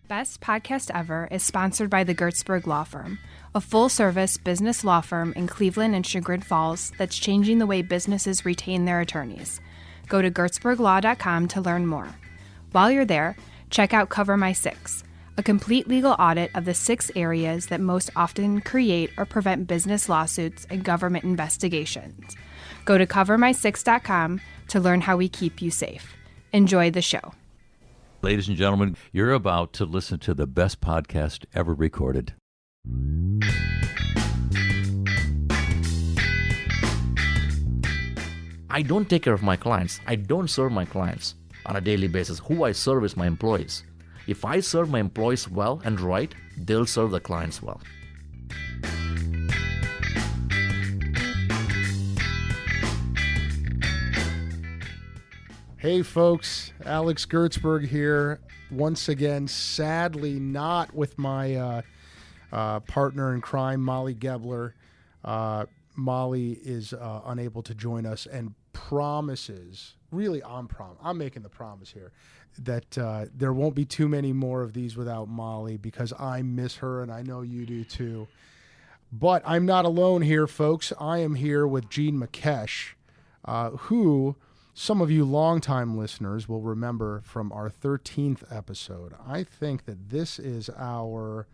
Best.Podcast.Ever is sponsored by the Gertzberg Law Firm, a full-service business law firm in Cleveland and Chagrin Falls that's changing the way businesses retain their attorneys. Go to gertzberglaw.com to learn more. While you're there, check out Cover My Six, a complete legal audit of the 6 areas that most often create or prevent business lawsuits and government investigations. Go to covermysix.com to learn how we keep you safe. Enjoy the show. Ladies and gentlemen, you're about to listen to the best podcast ever recorded. I don't take care of my clients. I don't serve my clients on a daily basis. Who I serve is my employees. If I serve my employees well and right, they'll serve the clients well. Hey folks, Alex Gertzberg here. Once again, sadly not with my partner in crime, Molly Gebler. Molly is unable to join us and promises, really I'm making the promise here, that there won't be too many more of these without Molly because I miss her and I know you do too. But I'm not alone here, folks. I am here with Jean Makesh, who... some of you longtime listeners will remember from our 13th episode. I think that this is our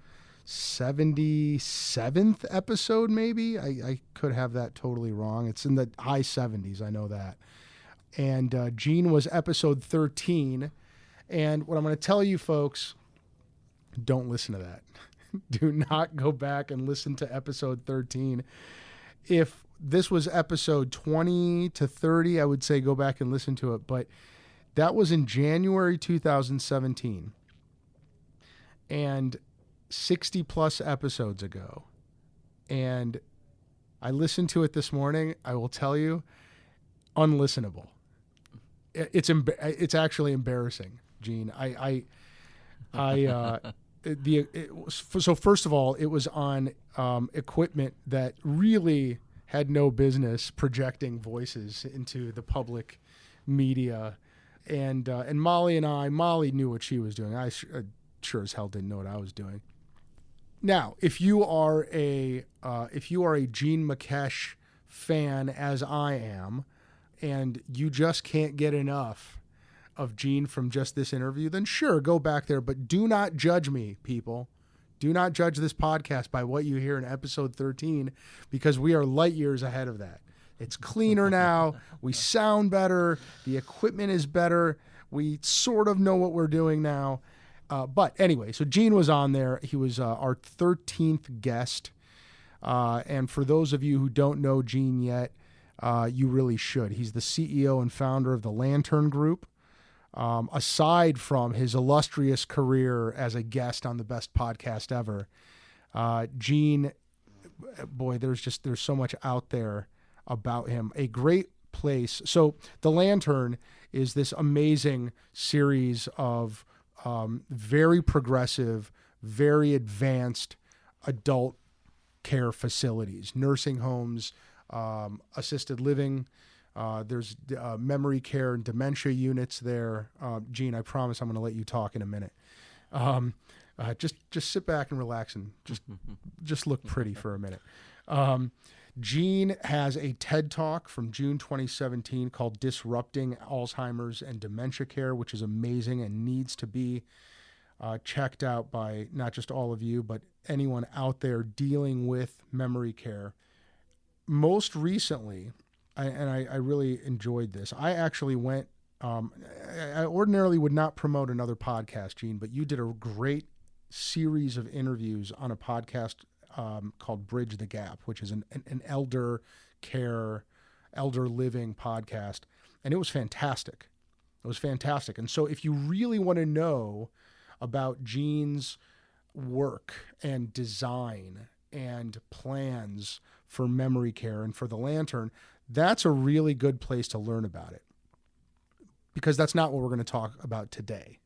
77th episode, maybe. I could have that totally wrong. It's in the high 70s, I know that. And Jean was episode 13. And what I'm going to tell you, folks, don't listen to that. Do not go back and listen to episode 13. If this was episode 20 to 30, I would say go back and listen to it. But that was in January 2017. And 60 plus episodes ago. And I listened to it this morning. I will tell you, unlistenable. It's actually embarrassing, Gene. So first of all, it was on equipment that really had no business projecting voices into the public media, and Molly knew what she was doing. I sure as hell didn't know what I was doing. Now, if you are a Jean Makesh fan, as I am, and you just can't get enough of Jean from just this interview, then sure, go back there, but do not judge me, people. Do not judge this podcast by what you hear in episode 13, because we are light years ahead of that. It's cleaner now. We sound better. The equipment is better. We sort of know what we're doing now. But anyway, so Gene was on there. He was our 13th guest. And for those of you who don't know Gene yet, you really should. He's the CEO and founder of the Lantern Group. Aside from his illustrious career as a guest on the Best Podcast Ever, Gene, boy, there's so much out there about him. A great place. So the Lantern is this amazing series of very progressive, very advanced adult care facilities, nursing homes, assisted living. There's memory care and dementia units there. Gene, I promise I'm going to let you talk in a minute. Just sit back and relax and just look pretty for a minute. Gene has a TED Talk from June 2017 called Disrupting Alzheimer's and Dementia Care, which is amazing and needs to be checked out by not just all of you, but anyone out there dealing with memory care. Most recently, I really enjoyed this. I actually went, I ordinarily would not promote another podcast, Gene, but you did a great series of interviews on a podcast called Bridge the Gap, which is an elder care, elder living podcast. And it was fantastic. It was fantastic. And so if you really want to know about Gene's work and design and plans for memory care and for the Lantern, that's a really good place to learn about it, because that's not what we're going to talk about today.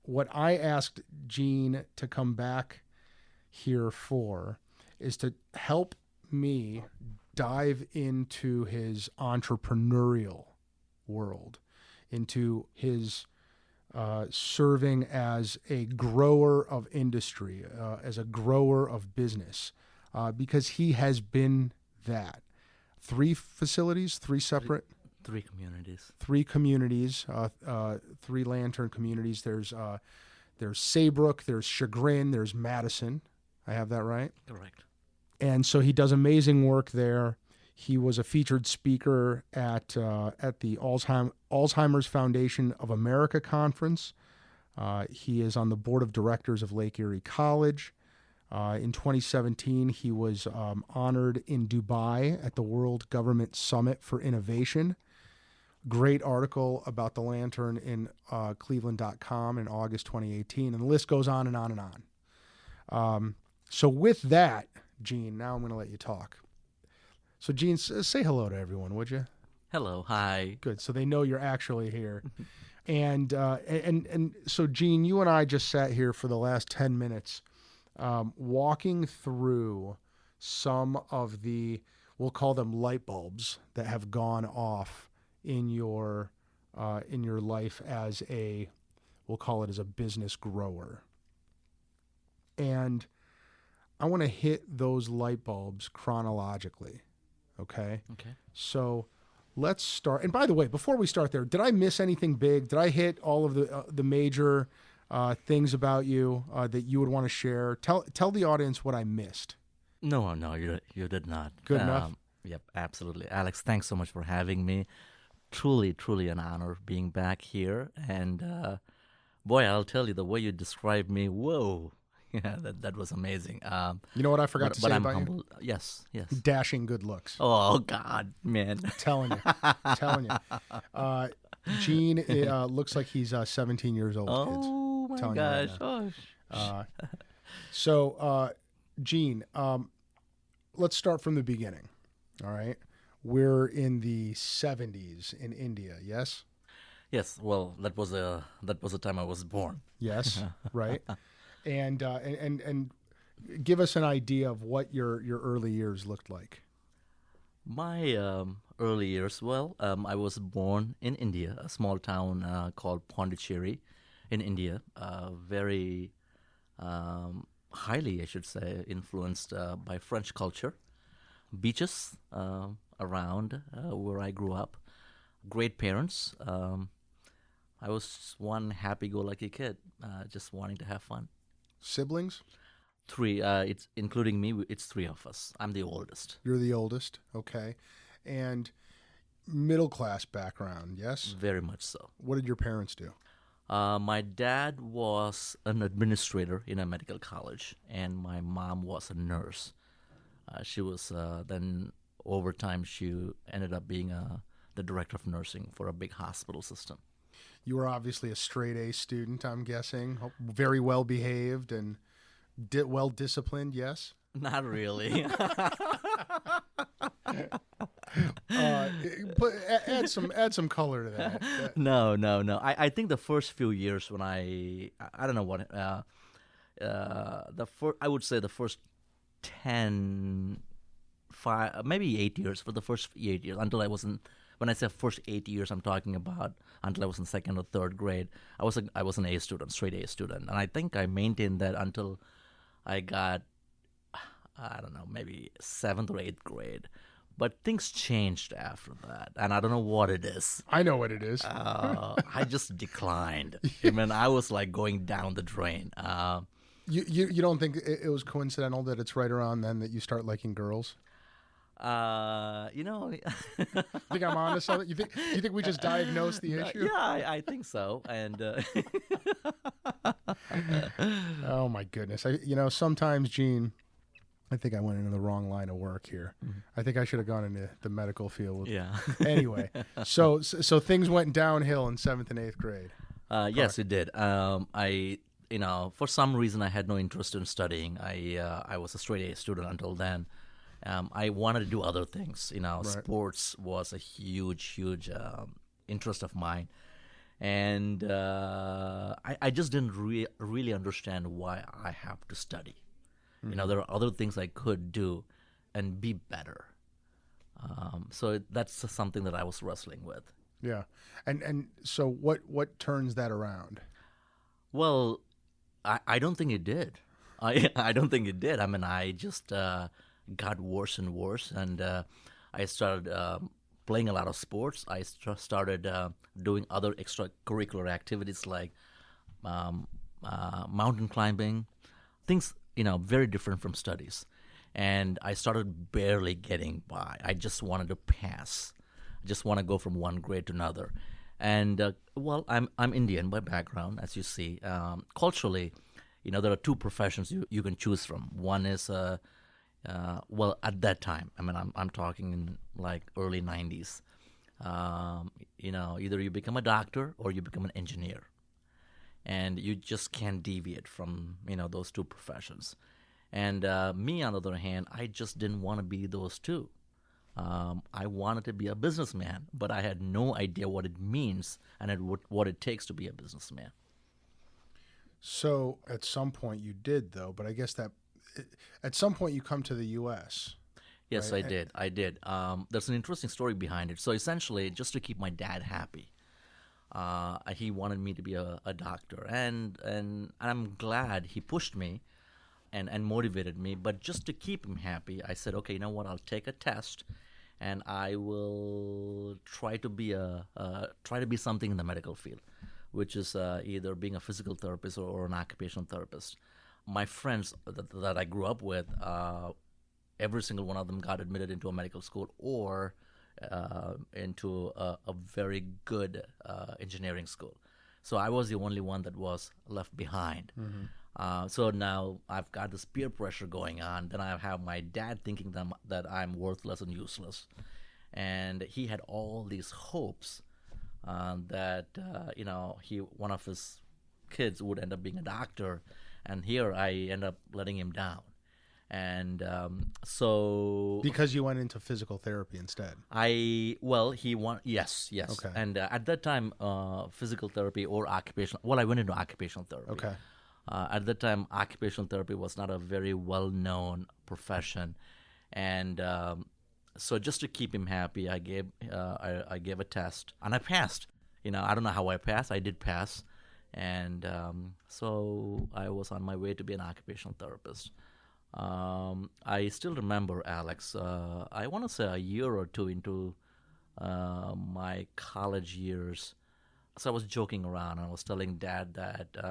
What I asked Gene to come back here for is to help me dive into his entrepreneurial world, into his serving as a grower of industry, as a grower of business, because he has been that. 3 facilities, 3 separate? 3 communities. 3 communities, 3 Lantern communities. There's Saybrook, there's Chagrin, there's Madison. I have that right? Correct. And so he does amazing work there. He was a featured speaker at the Alzheimer's Foundation of America conference. He is on the board of directors of Lake Erie College. In 2017, he was honored in Dubai at the World Government Summit for Innovation. Great article about the Lantern in Cleveland.com in August 2018, and the list goes on and on and on. So with that, Jean, now I'm going to let you talk. So, Jean, say hello to everyone, would you? Hello, hi. Good. So they know you're actually here. And so, Jean, you and I just sat here for the last 10 minutes walking through some of the, we'll call them light bulbs, that have gone off in your life as a, we'll call it as a business grower. And I want to hit those light bulbs chronologically. Okay. So let's start. And by the way, before we start there, did I miss anything big? Did I hit all of the major things about you that you would want to share? Tell the audience what I missed. No, you did not. Good enough? Yep, absolutely. Alex, thanks so much for having me. Truly, truly an honor being back here. And boy, I'll tell you, the way you described me, whoa. Yeah, that was amazing. You know what I forgot to say I'm about humbled. You? Yes. Dashing good looks. Oh, God, man. Telling you. Gene looks like he's 17 years old, kids. Oh, my gosh. So, Gene, let's start from the beginning, all right? We're in the 70s in India, yes? Yes, well, that was the time I was born. Yes, right. And give us an idea of what your early years looked like. My early years, well, I was born in India, a small town called Pondicherry in India, very highly, I should say, influenced by French culture. Beaches around where I grew up, great parents. I was one happy-go-lucky kid, just wanting to have fun. Siblings? 3. It's including me. It's 3 of us. I'm the oldest. You're the oldest, okay. And middle class background, yes? Very much so. What did your parents do? My dad was an administrator in a medical college, and my mom was a nurse. She was then over time she ended up being the director of nursing for a big hospital system. You were obviously a straight A student, I'm guessing. Very well behaved and well disciplined, yes? Not really. But add some color to that. No. I think the first few years when I don't know what I would say the first maybe 8 years, for the first 8 years until I wasn't. When I say first 8 years, I'm talking about until I was in 2nd or 3rd grade. I was an A student, straight A student, and I think I maintained that until I got, I don't know, maybe 7th or 8th grade. But things changed after that, and I don't know what it is. I know what it is. I just declined. I mean, I was like going down the drain. You don't think it was coincidental that it's right around then that you start liking girls? Think I'm onto something? You think we just diagnosed the issue? Yeah, I think so. And oh my goodness, sometimes, Gene, I think I went into the wrong line of work here. Mm-hmm. I think I should have gone into the medical field. Yeah. Anyway, so things went downhill in 7th and 8th grade. Yes, it did. I for some reason I had no interest in studying. I was a straight A student until then. I wanted to do other things. Right. Sports was a huge interest of mine. And I just didn't really understand why I have to study. Mm-hmm. There are other things I could do and be better. So that's something that I was wrestling with. Yeah. And so what turns that around? Well, I don't think it did. I don't think it did. I mean, I just got worse and worse, and I started playing a lot of sports. I started doing other extracurricular activities like mountain climbing, things very different from studies. And I started barely getting by. I just wanted to pass. I just want to go from one grade to another. And well, I'm Indian by background, as you see. Culturally, there are two professions you can choose from. One is well, at that time, I mean, I'm talking in like early 90s. Either you become a doctor or you become an engineer, and you just can't deviate from those two professions. And me, on the other hand, I just didn't want to be those two. I wanted to be a businessman, but I had no idea what it means and what it takes to be a businessman. So at some point you did, though, but I guess that at some point you come to the U.S. Yes, right? I did. There's an interesting story behind it. So essentially, just to keep my dad happy, he wanted me to be a doctor, and I'm glad he pushed me and motivated me. But just to keep him happy, I said, okay, you know what? I'll take a test, and I will try to be something in the medical field, which is either being a physical therapist or an occupational therapist. My friends that I grew up with, every single one of them got admitted into a medical school or into a very good engineering school. So I was the only one that was left behind. Mm-hmm. So now I've got this peer pressure going on. Then I have my dad thinking that I'm worthless and useless. And he had all these hopes that one of his kids would end up being a doctor, and here I end up letting him down. And so because you went into physical therapy instead. Yes. Okay. And at that time, physical therapy or occupational. Well, I went into occupational therapy. Okay. At that time, occupational therapy was not a very well-known profession, and so just to keep him happy, I gave a test, and I passed. I don't know how I passed. I did pass, and so I was on my way to be an occupational therapist. I still remember, Alex. I want to say a year or two into my college years. So I was joking around, and I was telling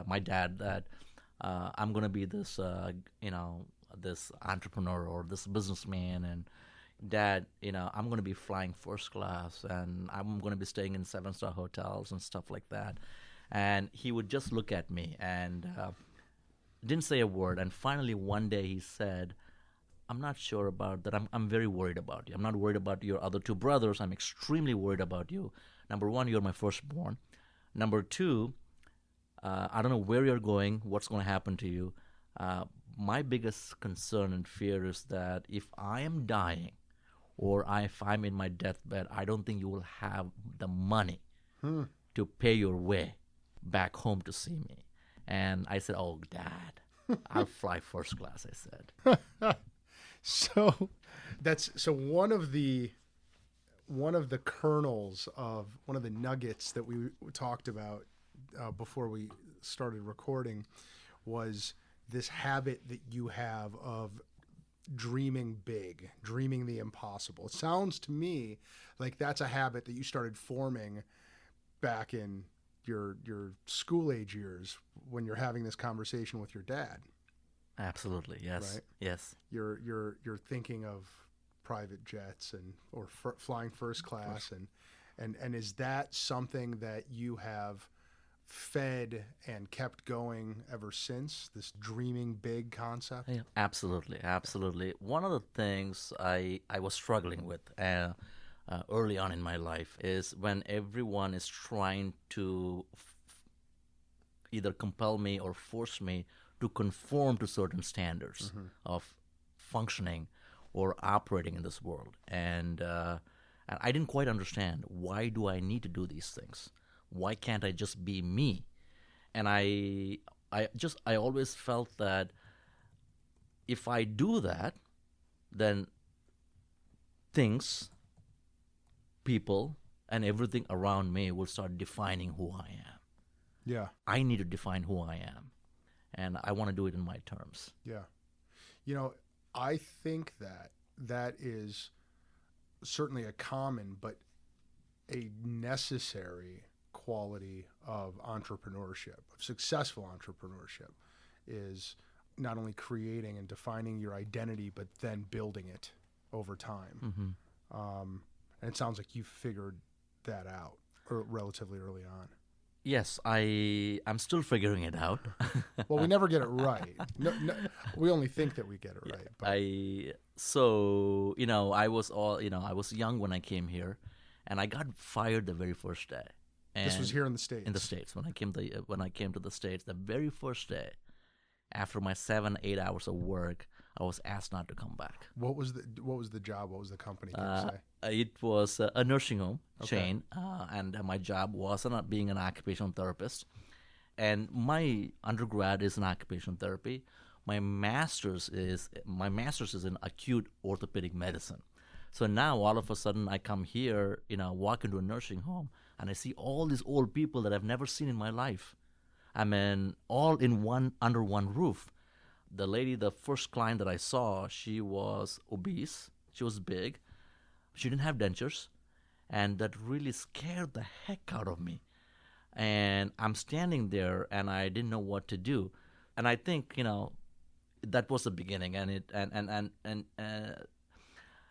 my dad that I'm going to be this, this entrepreneur or this businessman, and Dad, I'm going to be flying first class, and I'm going to be staying in 7-star hotels and stuff like that. And he would just look at me and didn't say a word. And finally, one day he said, I'm not sure about that. I'm very worried about you. I'm not worried about your other two brothers. I'm extremely worried about you. Number one, you're my firstborn. Number two, I don't know where you're going, what's going to happen to you. My biggest concern and fear is that if I am dying or if I'm in my deathbed, I don't think you will have the money to pay your way back home to see me. And I said, oh, Dad, I'll fly first class, I said. So one of the kernels of one of the nuggets that we talked about before we started recording was this habit that you have of dreaming big, dreaming the impossible. It sounds to me like that's a habit that you started forming back in your school age years when you're having this conversation with your dad. Absolutely, yes. Right? Yes. You're thinking of private jets or flying first class, and is that something that you have fed and kept going ever since, this dreaming big concept? Yeah, absolutely. One of the things I was struggling with early on in my life is when everyone is trying to either compel me or force me to conform to certain standards of functioning or operating in this world. And I didn't quite understand, why do I need to do these things? Why can't I just be me? And I always felt that if I do that, then things, people, and everything around me will start defining who I am. Yeah. I need to define who I am, and I want to do it in my terms. Yeah. You know, I think that is certainly a common but a necessary quality of entrepreneurship, of successful entrepreneurship, is not only creating and defining your identity, but then building it over time. And it sounds like you figured that out relatively early on. Yes, I'm still figuring it out. Well, we never get it right. No, we only think that we get it right. But. I was young when I came here, and I got fired the very first day. And this was here in the States. In the States, when I came to the States, the very first day, after my 7-8 hours of work, I was asked not to come back. What was the job? What was the company? Can you say? It was a nursing home chain, and my job was not being an occupational therapist. And my undergrad is in occupational therapy. My master's is in acute orthopedic medicine. So now all of a sudden I come here, walk into a nursing home, and I see all these old people that I've never seen in my life. I mean, all under one roof. The lady, the first client that I saw, she was obese. She was big. She didn't have dentures. And that really scared the heck out of me. And I'm standing there, and I didn't know what to do. And I think, that was the beginning. And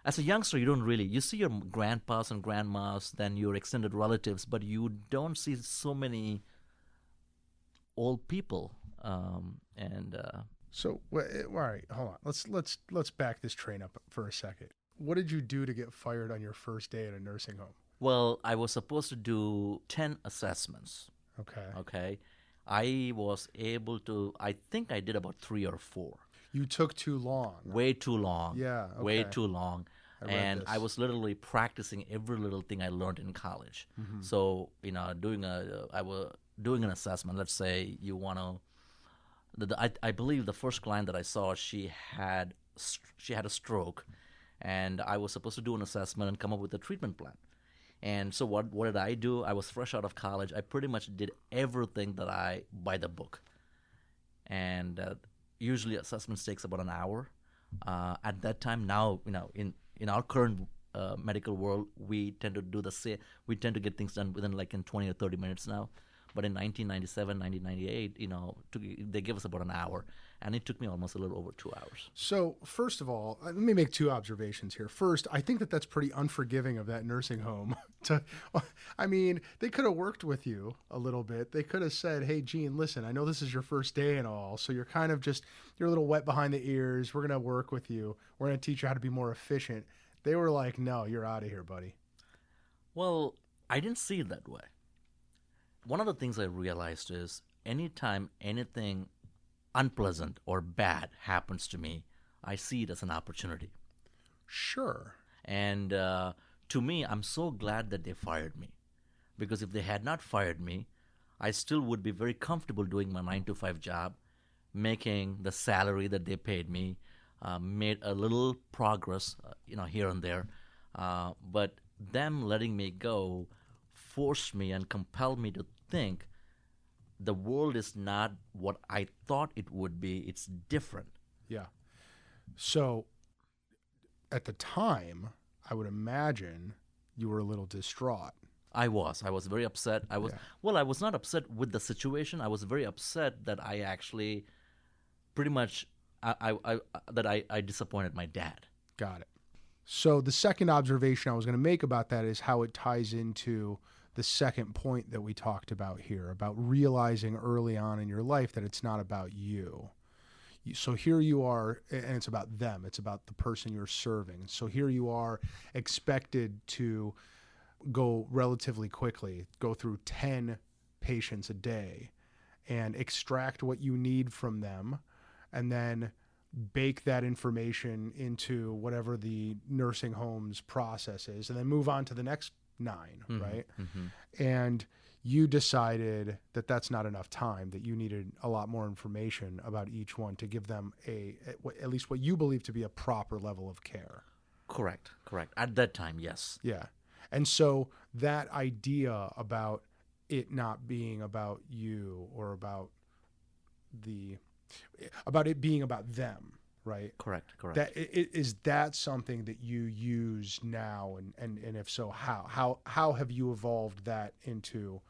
as a youngster, you see your grandpas and grandmas, then your extended relatives, but you don't see so many old people. So, all right, hold on. Let's back this train up for a second. What did you do to get fired on your first day at a nursing home? Well, I was supposed to do 10 assessments. Okay. I was able to, I think I did about 3 or 4. You took too long. Way too long. Yeah. Okay. Way too long. I was literally practicing every little thing I learned in college. So, I was doing an assessment. Let's say you want to, I believe the first client that I saw, she had a stroke, and I was supposed to do an assessment and come up with a treatment plan. And so what did I do? I was fresh out of college. I pretty much did everything by the book. And usually assessments takes about an hour. At that time, now, in our current medical world, we tend to do the same. We tend to get things done within in 20 or 30 minutes now. But in 1997, 1998, they give us about an hour, and it took me almost a little over 2 hours. So first of all, let me make 2 observations here. First, I think that's pretty unforgiving of that nursing home. They could have worked with you a little bit. They could have said, hey, Jean, listen, I know this is your first day and all, so you're kind of you're a little wet behind the ears. We're going to work with you. We're going to teach you how to be more efficient. They were like, no, you're out of here, buddy. Well, I didn't see it that way. One of the things I realized is anytime anything unpleasant or bad happens to me, I see it as an opportunity. Sure. And to me, I'm so glad that they fired me. Because if they had not fired me, I still would be very comfortable doing my 9-to-5 job, making the salary that they paid me, made a little progress, here and there. But them letting me go forced me and compelled me to think the world is not what I thought it would be. It's different. Yeah. So at the time, I would imagine you were a little distraught. I was very upset. I was not upset with the situation. I was very upset that I actually pretty much I disappointed my dad. Got it. So the second observation I was going to make about that is how it ties into the second point that we talked about here, about realizing early on in your life that it's not about you. So here you are, and it's about them. It's about the person you're serving. So here you are expected to go relatively quickly, go through 10 patients a day and extract what you need from them, and then bake that information into whatever the nursing home's process is, and then move on to the next 9, right? Mm-hmm. And you decided that that's not enough time, that you needed a lot more information about each one to give them at least what you believe to be a proper level of care. Correct. At that time, yes. Yeah. And so that idea about it not being about you or about it being about them, right? Correct. That is that something that you use now, and if so, how have you evolved that into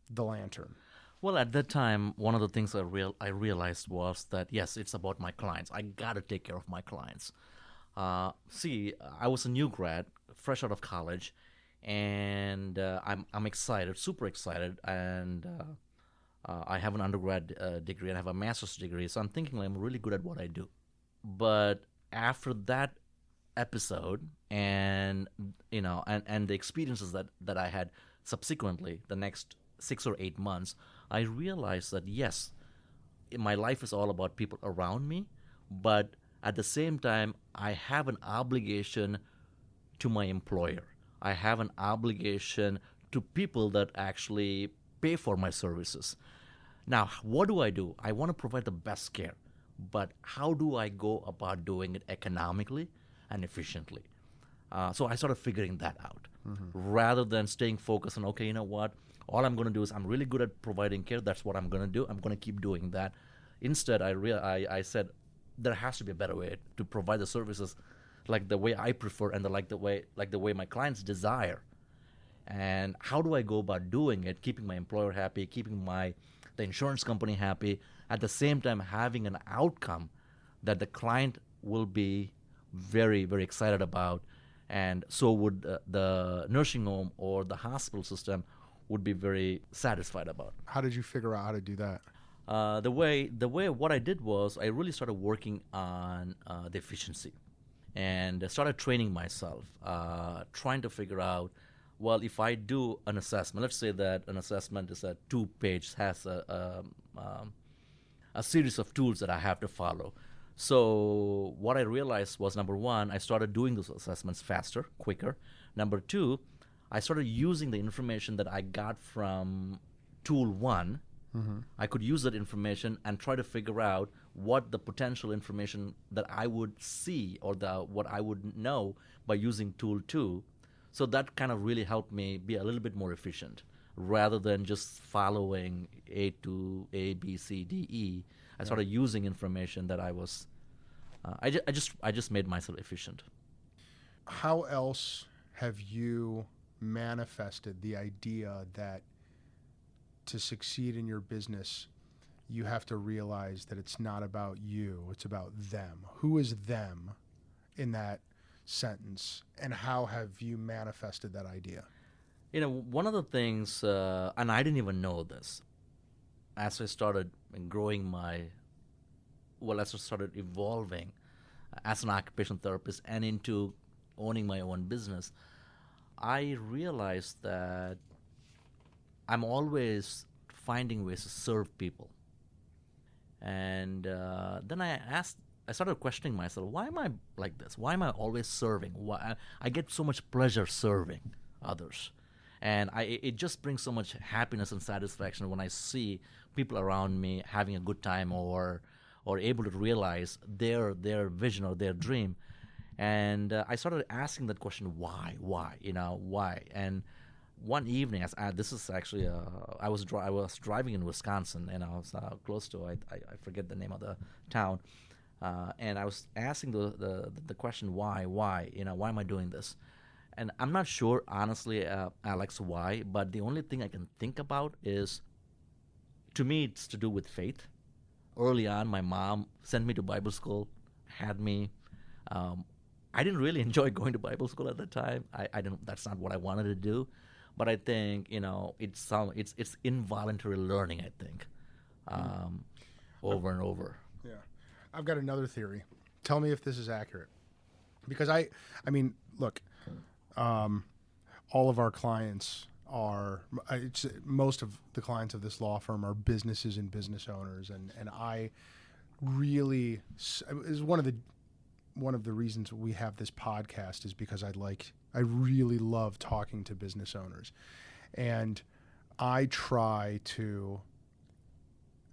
the Lantern? Well, at that time, one of the things I realized was that, yes, it's about my clients. I got to take care of my clients. See, I was a new grad, fresh out of college, and I'm excited, super excited, and I have an undergrad degree and I have a master's degree, so I'm thinking I'm really good at what I do. But after that episode, and and the experiences that I had subsequently, the next 6 or 8 months, I realized that yes, my life is all about people around me, but at the same time, I have an obligation to my employer. I have an obligation to people that actually pay for my services. Now, what do? I want to provide the best care, but how do I go about doing it economically and efficiently? So I started figuring that out, rather than staying focused on, okay, you know what? All I'm going to do is I'm really good at providing care. That's what I'm going to do. I'm going to keep doing that. Instead, I said there has to be a better way to provide the services like the way I prefer and the way my clients desire. And how do I go about doing it, keeping my employer happy, keeping the insurance company happy, at the same time having an outcome that the client will be very, very excited about, and so would the nursing home or the hospital system would be very satisfied about. How did you figure out how to do that? The way what I did was I really started working on the efficiency, and I started training myself, trying to figure out, well, if I do an assessment, let's say that an assessment is a 2-page, has a series of tools that I have to follow. So what I realized was, number one, I started doing those assessments faster, quicker. Number two, I started using the information that I got from tool 1. I could use that information and try to figure out what the potential information that I would see or what I would know by using tool 2. So that kind of really helped me be a little bit more efficient, rather than just following A to A, B, C, D, E. I started using information that I was. I just made myself efficient. How else have you manifested the idea that to succeed in your business, you have to realize that it's not about you, it's about them? Who is them in that sentence, and how have you manifested that idea? One of the things, and I didn't even know this, as I started growing as I started evolving as an occupational therapist and into owning my own business, I realized that I'm always finding ways to serve people. And then I started questioning myself, why am I like this? Why am I always serving? Why I get so much pleasure serving others. And it just brings so much happiness and satisfaction when I see people around me having a good time or able to realize their vision or their dream. And I started asking that question, why? Why? And one evening, this is actually, I was driving in Wisconsin, and I was close to, I forget the name of the town, and I was asking the question, why? Why am I doing this? And I'm not sure, honestly, Alex, why, but the only thing I can think about is, to me, it's to do with faith. Early on, my mom sent me to Bible school, had me. I didn't really enjoy going to Bible school at the time. I didn't. That's not what I wanted to do. But I think it's involuntary learning. I think over and over. Yeah, I've got another theory. Tell me if this is accurate, because I mean, look, all of our clients most of the clients of this law firm are businesses and business owners, and I really is one of the reasons we have this podcast is because I really love talking to business owners, and I try to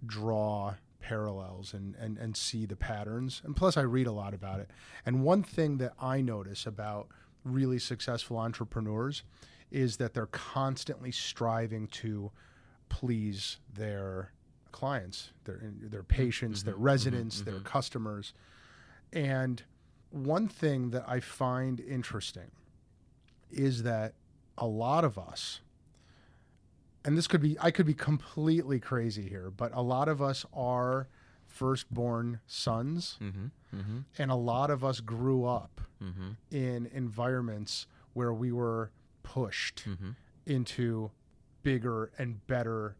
draw parallels and see the patterns, and plus I read a lot about it. And one thing that I notice about really successful entrepreneurs is that they're constantly striving to please their clients, their patients, their residents, their customers. And one thing that I find interesting is that a lot of us, and I could be completely crazy here, but a lot of us are firstborn sons, and a lot of us grew up in environments where we were pushed into bigger and better,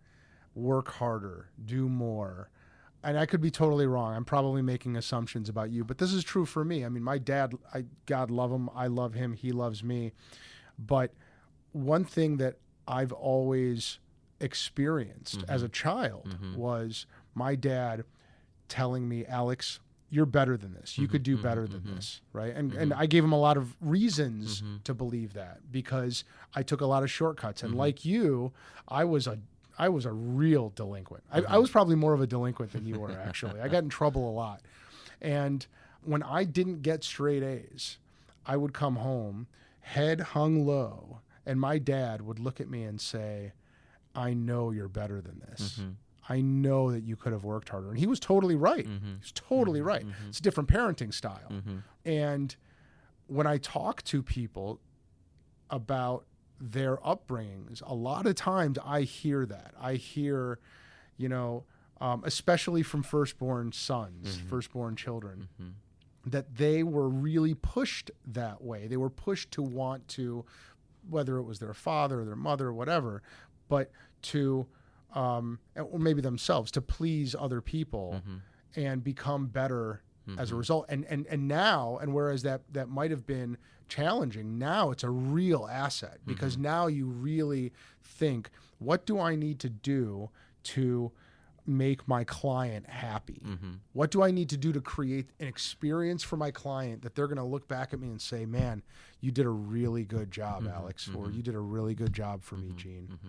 work harder, do more. And I could be totally wrong. I'm probably making assumptions about you, but this is true for me. I mean, my dad, God love him. I love him. He loves me. But one thing that I've always experienced as a child was my dad telling me, Alex, you're better than this. You could do better than this, right? And I gave him a lot of reasons to believe that, because I took a lot of shortcuts. And like you, I was a real delinquent. I was probably more of a delinquent than you were, actually. I got in trouble a lot. And when I didn't get straight A's, I would come home, head hung low, and my dad would look at me and say, I know you're better than this. I know that you could have worked harder. And he was totally right. He's totally right. It's a different parenting style. And when I talk to people about their upbringings, a lot of times I hear that. I hear, especially from firstborn sons, firstborn children, that they were really pushed that way. They were pushed to want to, whether it was their father or their mother or whatever, but to, or maybe themselves, to please other people and become better as a result. And now, and whereas that might have been challenging, now it's a real asset, because now you really think, what do I need to do to make my client happy? What do I need to do to create an experience for my client that they're going to look back at me and say, man, you did a really good job, Alex, or you did a really good job for me, Gene.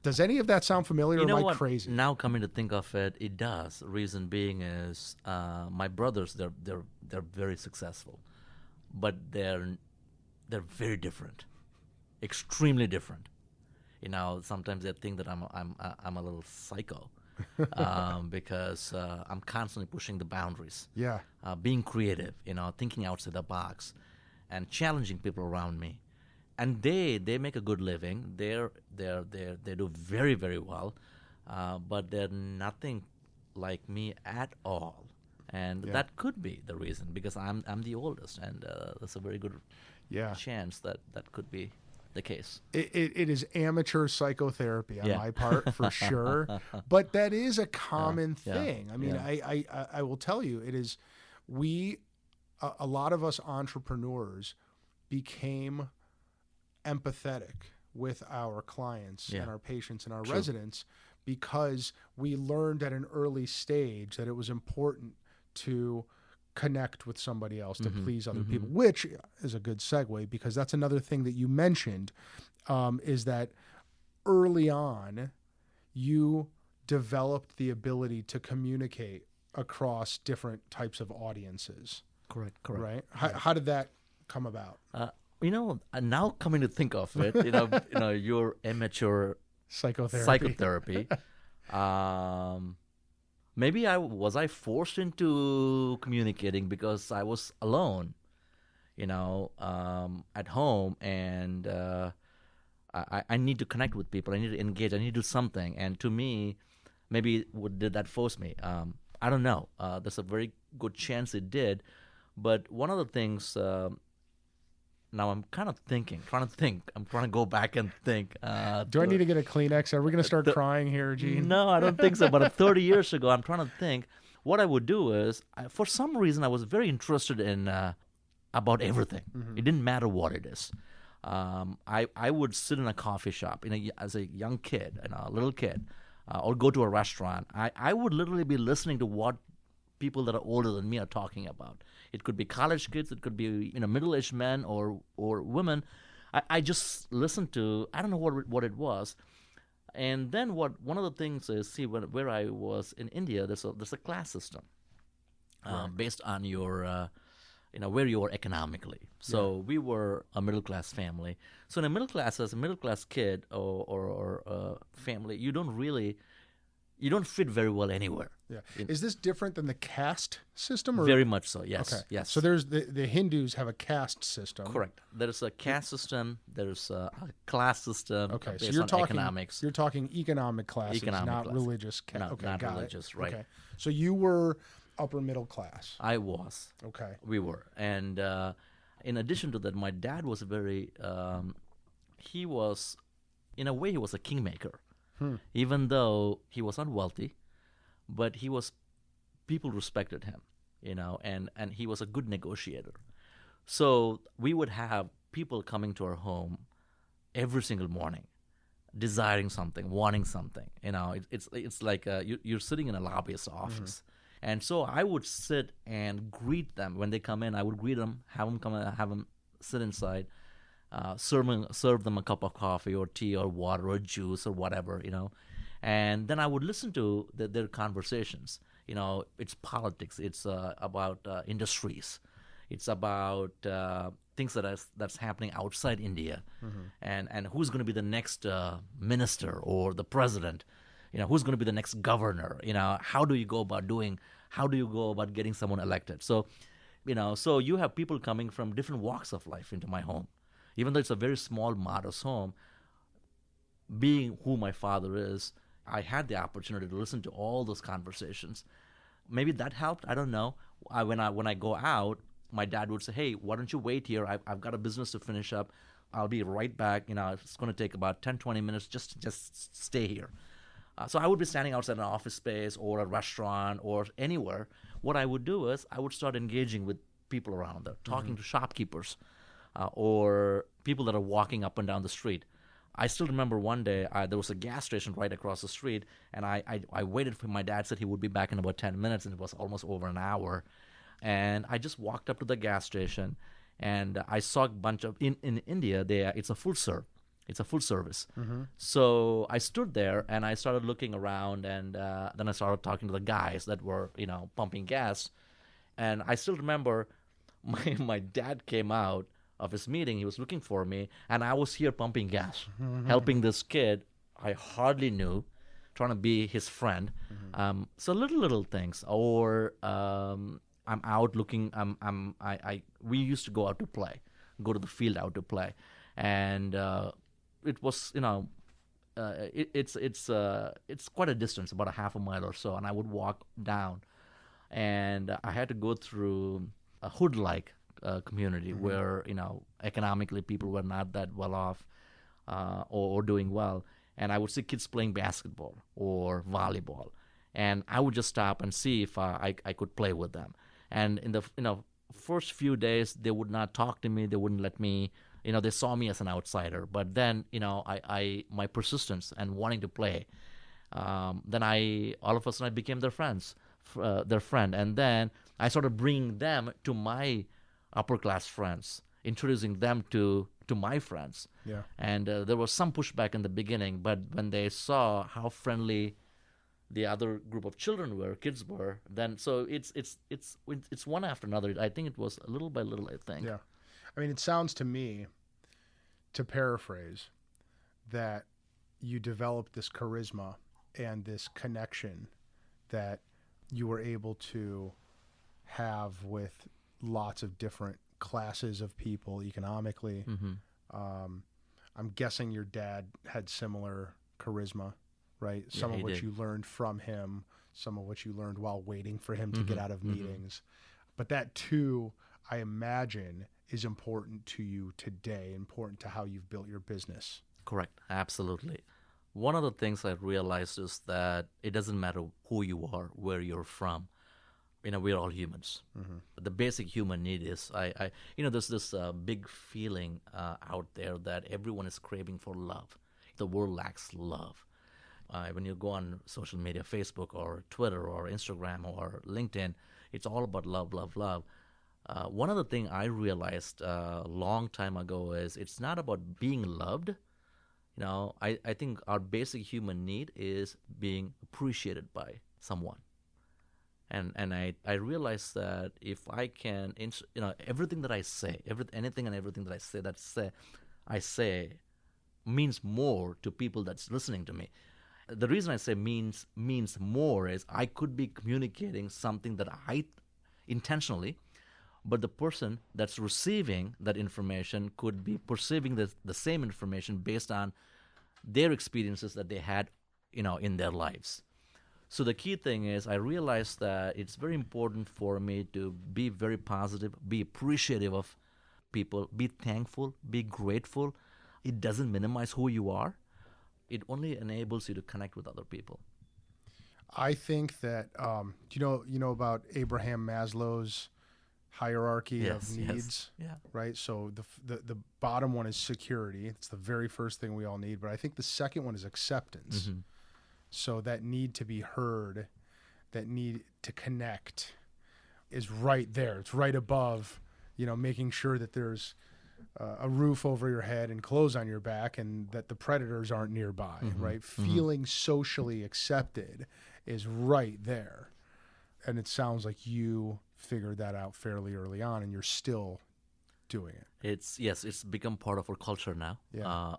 Does any of that sound familiar, or am I crazy? Now coming to think of it, it does. Reason being is my brothers, they're very successful, but they're very different, extremely different. Sometimes they think that I'm a little psycho because I'm constantly pushing the boundaries. Yeah. Being creative, thinking outside the box, and challenging people around me. And they make a good living. They do very, very well, but they're nothing like me at all. And that could be the reason, because I'm the oldest, and that's a very good chance that could be the case. It is amateur psychotherapy on my part, for sure, but that is a common thing. I mean, I will tell you, it is. A lot of us entrepreneurs became empathetic with our clients and our patients and our residents, because we learned at an early stage that it was important to connect with somebody else, to please other people, which is a good segue, because that's another thing that you mentioned, is that early on you developed the ability to communicate across different types of audiences. Correct. Right? How did that come about? Now coming to think of it, your amateur psychotherapy. Maybe I was forced into communicating because I was alone, at home, and I need to connect with people. I need to engage. I need to do something. And to me, maybe did that force me? I don't know. There's a very good chance it did. But one of the things. Now I'm kind of trying to think. I'm trying to go back and think. Do I need to get a Kleenex? Are we going to start crying here, Gene? No, I don't think so. But 30 years ago, I'm trying to think. What I would do is, for some reason, I was very interested in about everything. It didn't matter what it is. I would sit in a coffee shop as a young kid, a little kid, or go to a restaurant. I would literally be listening to what people that are older than me are talking about. It could be college kids. It could be middle-aged men or women. I just listened to. I don't know what it was. And then one of the things is, where I was in India, there's a class system based on your where you are economically. So we were a middle class family. So in a middle class, as a middle class kid or family, you don't fit very well anywhere. Yeah. Is this different than the caste system? Or? Very much so. Yes. Okay. Yes. So there's the Hindus have a caste system. Correct. There's a caste system. There's a class system. Okay. Based So you're on talking economics. You're talking economic classes, not class. religious. No, okay. not Got religious. it. Right. Okay. So you were upper middle class. I was. Okay. We were. And in addition to that, my dad was he was, in a way, he was a kingmaker. Even though he was not wealthy, but people respected him, and he was a good negotiator. So we would have people coming to our home every single morning, desiring something, wanting something. It's like you're sitting in a lobbyist's office. And so I would sit and greet them when they come in. I would greet them, have them sit inside, serve them a cup of coffee or tea or water or juice or whatever, and then I would listen to their conversations. It's politics. It's about industries. It's about things that's happening outside India, and who's going to be the next minister or the president. Who's going to be the next governor? How do you go about getting someone elected? So, so you have people coming from different walks of life into my home. Even though it's a very small, modest home, being who my father is, I had the opportunity to listen to all those conversations. Maybe that helped. I don't know. When I go out, my dad would say, "Hey, why don't you wait here? I've got a business to finish up. I'll be right back. It's going to take about 10, 20 minutes. Just stay here." So I would be standing outside an office space or a restaurant or anywhere. What I would do is I would start engaging with people around there, talking to shopkeepers or people that are walking up and down the street. I still remember one day there was a gas station right across the street, and I waited for my dad said he would be back in about 10 minutes, and it was almost over an hour. And I just walked up to the gas station, and I saw a bunch of in India it's a full serve. It's a full service. So I stood there and I started looking around, and then I started talking to the guys that were, pumping gas. And I still remember my dad came out of his meeting. He was looking for me, and I was here pumping gas, helping this kid I hardly knew, trying to be his friend. So little things. Or I'm out looking. We used to go out to play, go to the field out to play, and it was it's quite a distance, about a half a mile or so, and I would walk down, and I had to go through a hood-like community where economically people were not that well off or doing well, and I would see kids playing basketball or volleyball, and I would just stop and see if I could play with them. And in the first few days, they would not talk to me. They wouldn't let me. They saw me as an outsider. But then, my persistence and wanting to play, then all of a sudden I became their friend. And then I started bringing them to my upper class friends, introducing them to my friends. Yeah. And there was some pushback in the beginning, but when they saw how friendly the other group of kids were, then so it's one after another. I think it was little by little. I think. Yeah. I mean, it sounds to me, to paraphrase, that you developed this charisma and this connection that you were able to have with lots of different classes of people economically. I'm guessing your dad had similar charisma, right? Some of which you learned from him, some of which you learned while waiting for him to get out of meetings. But that too, I imagine, is important to you today, important to how you've built your business. Correct. Absolutely. One of the things I realized is that it doesn't matter who you are, where you're from. We're all humans. But the basic human need is, there's this big feeling out there that everyone is craving for love. The world lacks love. When you go on social media, Facebook or Twitter or Instagram or LinkedIn, it's all about love, love, love. One of the things I realized a long time ago is it's not about being loved. I think our basic human need is being appreciated by someone. And I realized that if I can, everything that I say, anything and everything that I say means more to people that's listening to me. The reason I say means more is I could be communicating something that I intentionally, but the person that's receiving that information could be perceiving the same information based on their experiences that they had, in their lives. So the key thing is I realized that it's very important for me to be very positive, be appreciative of people, be thankful, be grateful. It doesn't minimize who you are. It only enables you to connect with other people. I think that you know about Abraham Maslow's hierarchy of needs, right? So the bottom one is security. It's the very first thing we all need. But I think the second one is acceptance. Mm-hmm. So that need to be heard, that need to connect is right there. It's right above, making sure that there's a roof over your head and clothes on your back and that the predators aren't nearby, mm-hmm. right? Mm-hmm. Feeling socially accepted is right there. And it sounds like you figured that out fairly early on and you're still doing it. It's become part of our culture now,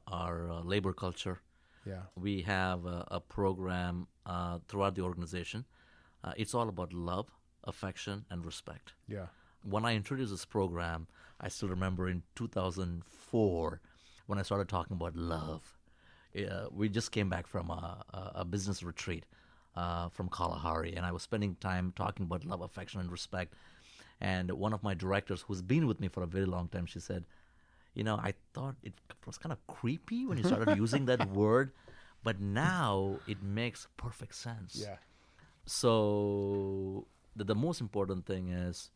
our labor culture. Yeah, we have a program throughout the organization. It's all about love, affection, and respect. Yeah. When I introduced this program, I still remember in 2004 when I started talking about love. We just came back from a business retreat from Kalahari, and I was spending time talking about love, affection, and respect. And one of my directors, who's been with me for a very long time, she said, I thought it was kind of creepy when you started using that word, but now it makes perfect sense. Yeah. So the most important thing is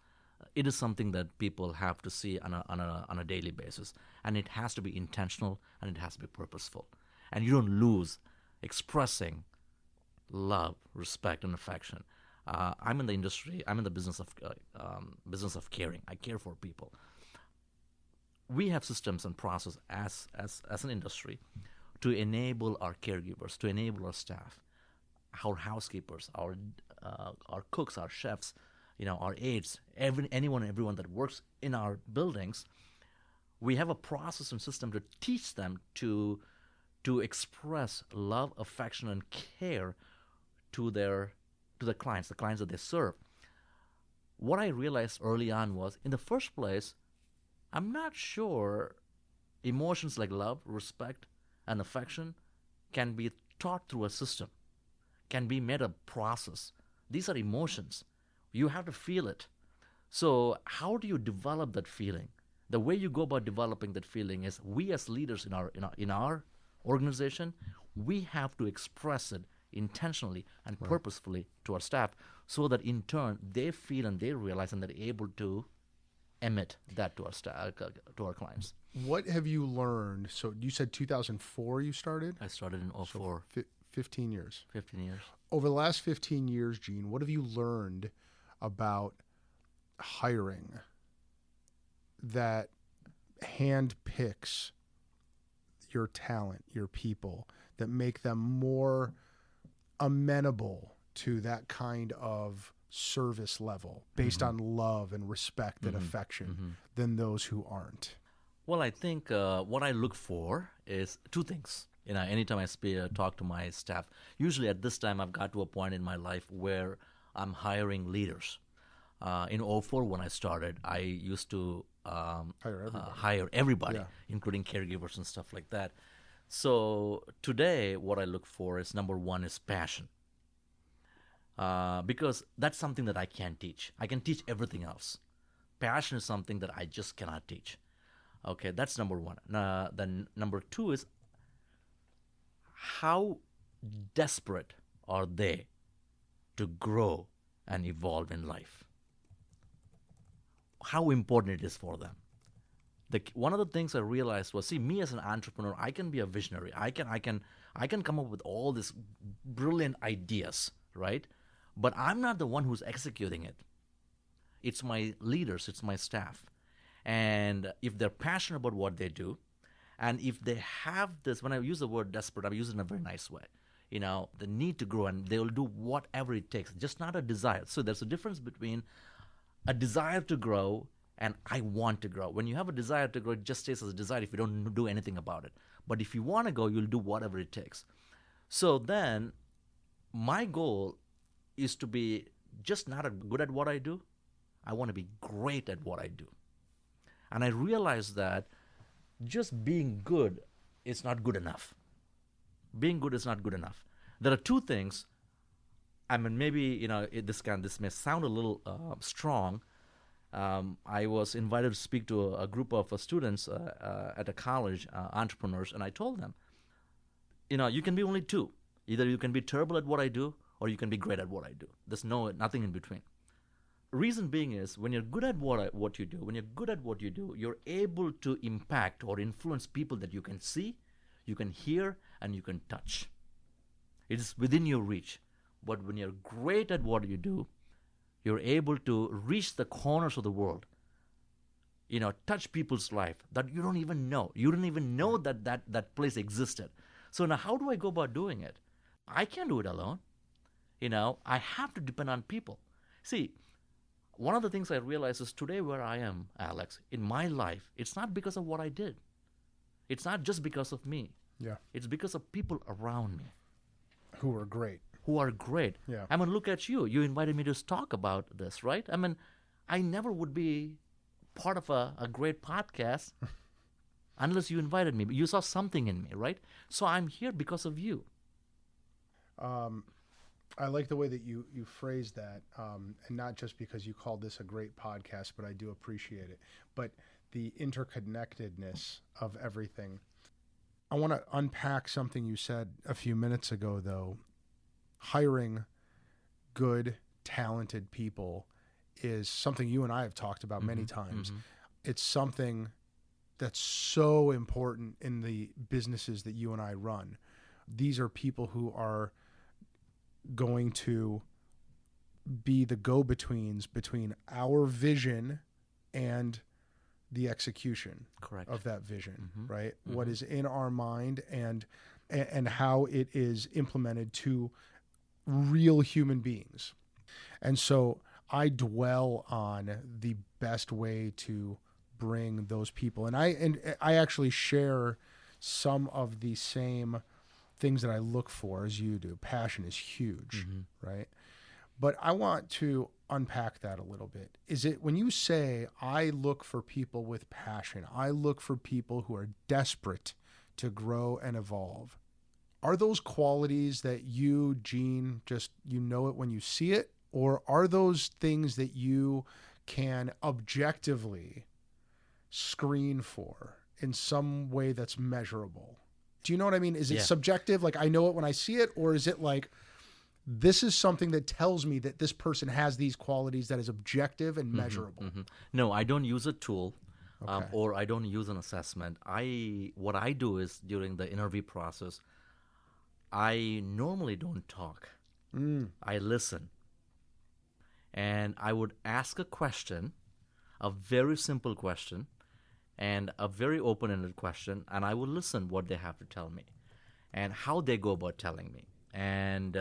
it is something that people have to see on a daily basis, and it has to be intentional and it has to be purposeful, and you don't lose expressing love, respect, and affection. I'm in the industry. I'm in the business of caring. I care for people. We have systems and process as an industry to enable our caregivers, to enable our staff, our housekeepers, our cooks, our chefs, our aides, anyone and everyone that works in our buildings. We have a process and system to teach them to express love, affection, and care to the clients that they serve. What I realized early on was, in the first place, I'm not sure emotions like love, respect, and affection can be taught through a system, can be made a process. These are emotions. You have to feel it. So how do you develop that feeling? The way you go about developing that feeling is we as leaders in our organization, we have to express it intentionally and purposefully to our staff so that in turn they feel and they realize and they're able to emit that to our staff, to our clients. What have you learned? So you said 2004 you started? I started in 2004. So 15 years. 15 years. Over the last 15 years, Jean, what have you learned about hiring that handpicks your talent, your people, that make them more amenable to that kind of service level based on love and respect and affection than those who aren't? Well, I think what I look for is two things. Anytime I talk to my staff, usually at this time I've got to a point in my life where I'm hiring leaders. In 2004 when I started, I used to hire everybody, including caregivers and stuff like that. So today what I look for is, number one, is passion. Because that's something that I can't teach. I can teach everything else. Passion is something that I just cannot teach. Okay, that's number one. Then number two is, how desperate are they to grow and evolve in life? How important it is for them. One of the things I realized was, me as an entrepreneur, I can be a visionary. I can come up with all these brilliant ideas, right? But I'm not the one who's executing it. It's my leaders, it's my staff. And if they're passionate about what they do, and if they have this, when I use the word desperate, I use it in a very nice way. the need to grow, and they will do whatever it takes, just not a desire. So there's a difference between a desire to grow and I want to grow. When you have a desire to grow, it just stays as a desire if you don't do anything about it. But if you want to go, you'll do whatever it takes. So then my goal is to be just not good at what I do. I want to be great at what I do. And I realize that just being good is not good enough. Being good is not good enough. There are two things. I mean, maybe this may sound a little strong. I was invited to speak to a group of students at a college, entrepreneurs, and I told them, you can be only two. Either you can be terrible at what I do, or you can be great at what I do. There's nothing in between. Reason being is, when you're good at what you do, you're able to impact or influence people that you can see, you can hear, and you can touch. It is within your reach. But when you're great at what you do, you're able to reach the corners of the world, touch people's life that you don't even know. You don't even know that place existed. So now how do I go about doing it? I can't do it alone. I have to depend on people. See, one of the things I realize is today where I am, Alex, in my life, it's not because of what I did. It's not just because of me. Yeah. It's because of people around me. Who are great. Yeah. I mean, look at you. You invited me to talk about this, right? I mean, I never would be part of a great podcast unless you invited me. You saw something in me, right? So I'm here because of you. I like the way that you phrase that, and not just because you called this a great podcast, but I do appreciate it. But the interconnectedness of everything. I want to unpack something you said a few minutes ago, though. Hiring good, talented people is something you and I have talked about many times. Mm-hmm. It's something that's so important in the businesses that you and I run. These are people who are going to be the go-betweens between our vision and the execution Correct. Of that vision, Mm-hmm. right? Mm-hmm. What is in our mind and how it is implemented to real human beings. And so I dwell on the best way to bring those people. And I actually share some of the same things that I look for as you do. Passion is huge, mm-hmm. right? But I want to unpack that a little bit. Is it when you say, I look for people with passion, I look for people who are desperate to grow and evolve, are those qualities that you, Jean, just you know it when you see it? Or are those things that you can objectively screen for in some way that's measurable? Do you know what I mean? Is it subjective, like I know it when I see it? Or is it like, this is something that tells me that this person has these qualities that is objective and measurable? Mm-hmm. No, I don't use a tool. Okay. Or I don't use an assessment. What I do is during the interview process, I normally don't talk. I listen. And I would ask a question, a very simple question, and a very open-ended question, and I will listen what they have to tell me and how they go about telling me. And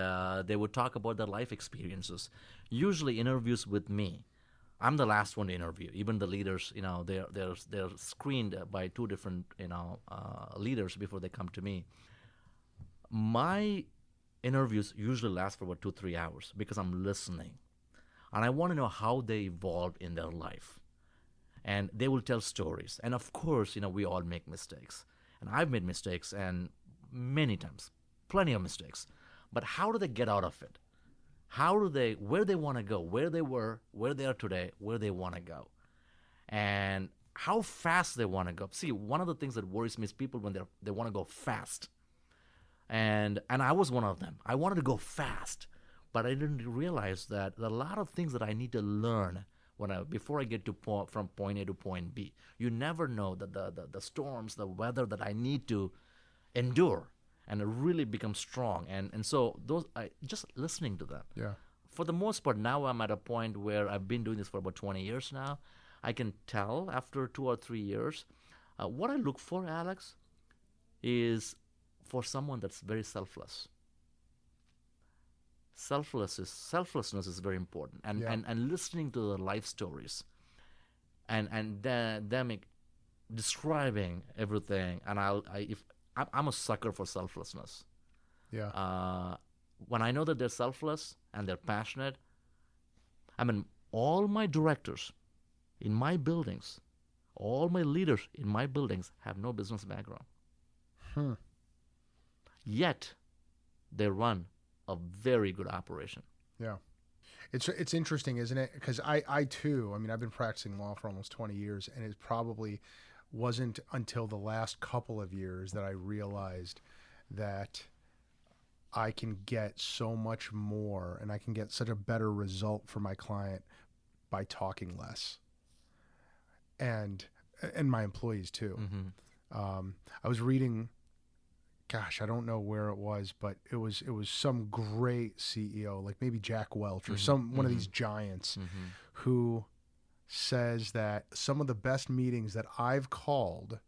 they would talk about their life experiences. Usually interviews with me, I'm the last one to interview. Even the leaders, they're screened by two different, leaders before they come to me. My interviews usually last for about 2-3 hours because I'm listening. And I want to know how they evolved in their life. And they will tell stories. And of course, we all make mistakes. And I've made mistakes, and many times, plenty of mistakes. But how do they get out of it? Where they want to go, where they were, where they are today, where they want to go. And how fast they want to go. See, one of the things that worries me is people when they want to go fast. And I was one of them. I wanted to go fast, but I didn't realize that there are a lot of things that I need to learn before I get from point A to point B. You never know that the storms, the weather that I need to endure and really become strong. And so just listening to them. Yeah. For the most part, now I'm at a point where I've been doing this for about 20 years now. I can tell after 2 or 3 years. What I look for, Alex, is for someone that's very selfless. selflessness is very important, and Yeah. and listening to the life stories, and them describing everything. And I'm a sucker for selflessness. Yeah. When I know that they're selfless and they're passionate, I mean, all my directors in my buildings, all my leaders in my buildings have no business background. Yet, they run a very good operation. Yeah. It's interesting, isn't it? Because I too, I mean, I've been practicing law for almost 20 years, and it probably wasn't until the last couple of years that I realized that I can get so much more and I can get such a better result for my client by talking less, and my employees too. I was reading, gosh, I don't know where it was, but it was some great CEO, like maybe Jack Welch or one of these giants, who says that some of the best meetings that I've called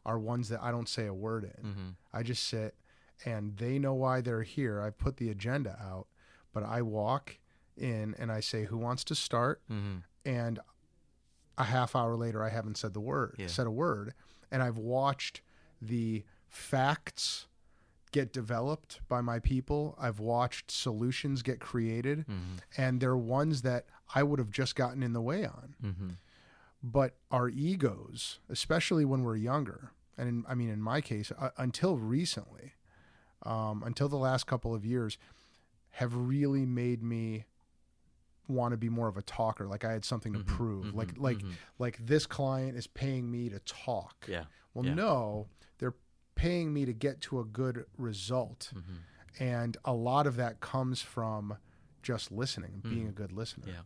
are ones that I don't say a word in. I just sit, and they know why they're here. I put the agenda out, but I walk in and I say, who wants to start? And a half hour later, I haven't said a word. And I've watched the facts get developed by my people. I've watched solutions get created, and they're ones that I would have just gotten in the way on. But our egos, especially when we're younger, and in my case, until recently, until the last couple of years, have really made me want to be more of a talker. Like I had something to prove. Like this client is paying me to talk. No, they're paying me to get to a good result. And a lot of that comes from just listening and being a good listener. Yeah.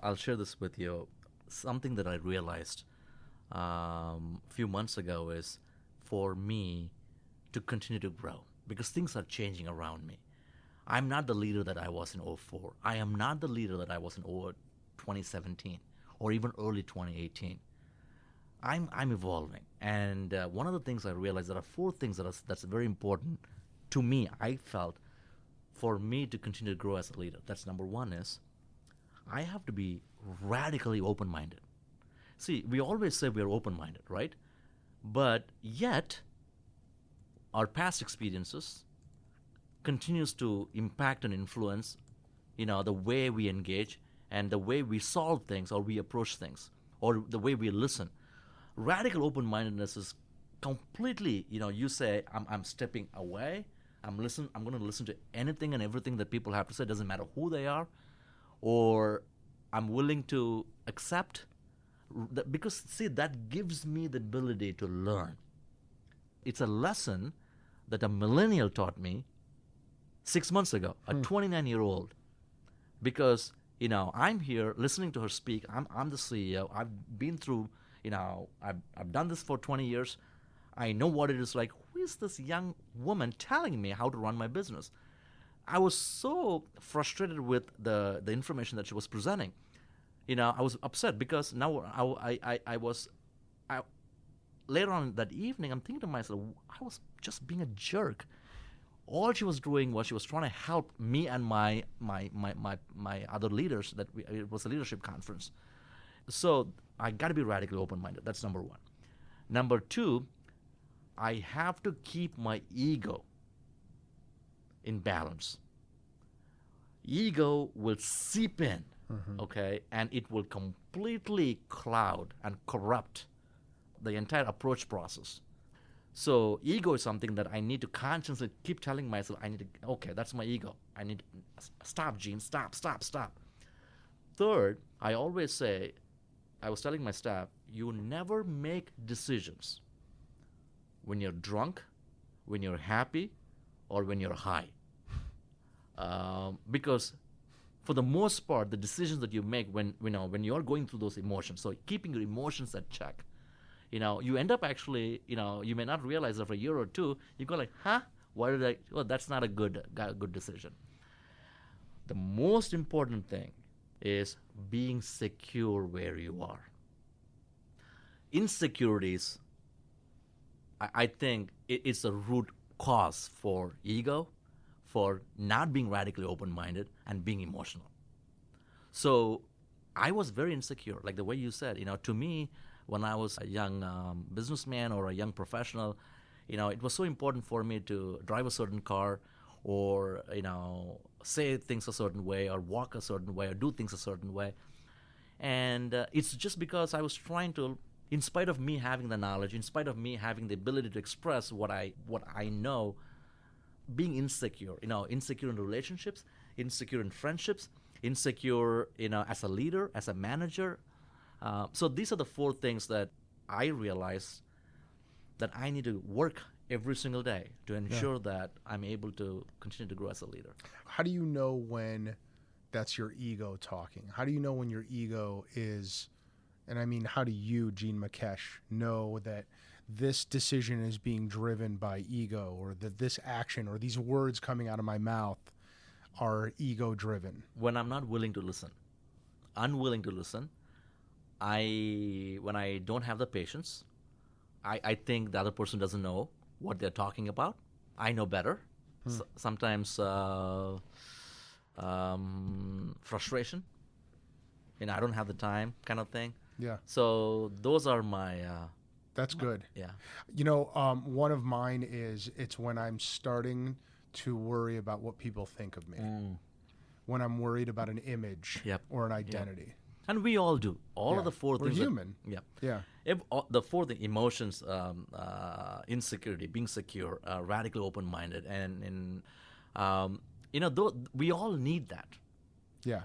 I'll share this with you. Something that I realized a few months ago is for me to continue to grow, because things are changing around me. I'm not the leader that I was in 2004. I am not the leader that I was in 2017 or even early 2018. I'm evolving. And one of the things I realized, there are 4 things that's very important to me, I felt, for me to continue to grow as a leader. That's number 1 is I have to be radically open-minded. See, we always say we are open-minded, right? But yet, our past experiences continues to impact and influence, the way we engage and the way we solve things or we approach things or the way we listen. Radical open-mindedness is completely, you say, I'm stepping away. I'm going to listen to anything and everything that people have to say. It doesn't matter who they are, or I'm willing to accept, because see, that gives me the ability to learn. It's a lesson that a millennial taught me 6 months ago, a 29-year-old, because I'm here listening to her speak. I'm the CEO. I've been through, I've done this for 20 years. I know what it is like. Who is this young woman telling me how to run my business? I was so frustrated with the information that she was presenting. I was upset because now I was later on that evening, I'm thinking to myself, I was just being a jerk. All she was doing was she was trying to help me and my other leaders. It was a leadership conference. So I got to be radically open-minded. That's number 1. Number 2, I have to keep my ego in balance. Ego will seep in, okay, and it will completely cloud and corrupt the entire approach process. So ego is something that I need to consciously keep telling myself, okay, that's my ego. I need to stop, Gene, stop. Third, I always say, I was telling my staff, you never make decisions when you're drunk, when you're happy, or when you're high. Because for the most part, the decisions that you make when you're going through those emotions, so keeping your emotions at check, you end up actually, you may not realize after a year or 2, you go like, why did that's not a good decision. The most important thing is being secure where you are. Insecurities, I think it's a root cause for ego, for not being radically open-minded and being emotional. So I was very insecure, like the way you said. To me, when I was a young businessman or a young professional, it was so important for me to drive a certain car, or say things a certain way, or walk a certain way, or do things a certain way. And it's just because I was trying to, in spite of me having the knowledge, in spite of me having the ability to express what I know, being insecure. Insecure in relationships, insecure in friendships, insecure as a leader, as a manager. So these are the 4 things that I realized that I need to work every single day to ensure that I'm able to continue to grow as a leader. How do you know when that's your ego talking? How do you know when your ego is, and I mean, how do you, Jean Makesh, know that this decision is being driven by ego, or that this action or these words coming out of my mouth are ego driven? When I'm not willing to listen, unwilling to listen, when I don't have the patience, I think the other person doesn't know what they're talking about. I know better. Sometimes frustration. I don't have the time, kind of thing. Yeah. So those are my. That's good. Yeah. One of mine is, it's when I'm starting to worry about what people think of me. When I'm worried about an image or an identity. Yep. And we all do. All of the 4 things. We're human. Yeah. The 4 emotions, insecurity, being secure, radically open-minded, and we all need that. Yeah.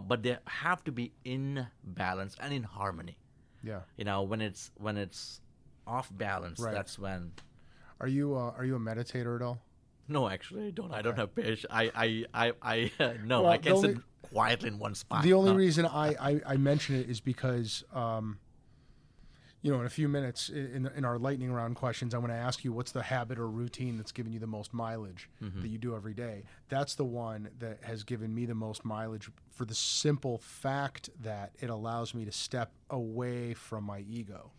But they have to be in balance and in harmony. Yeah. When it's off balance, that's when. Are you a meditator at all? No, actually, I don't. I don't have patience. I no. Well, I can sit quietly in one spot. The only reason I mention it is because, in a few minutes in our lightning round questions, I'm going to ask you, what's the habit or routine that's given you the most mileage that you do every day? That's the one that has given me the most mileage, for the simple fact that it allows me to step away from my ego.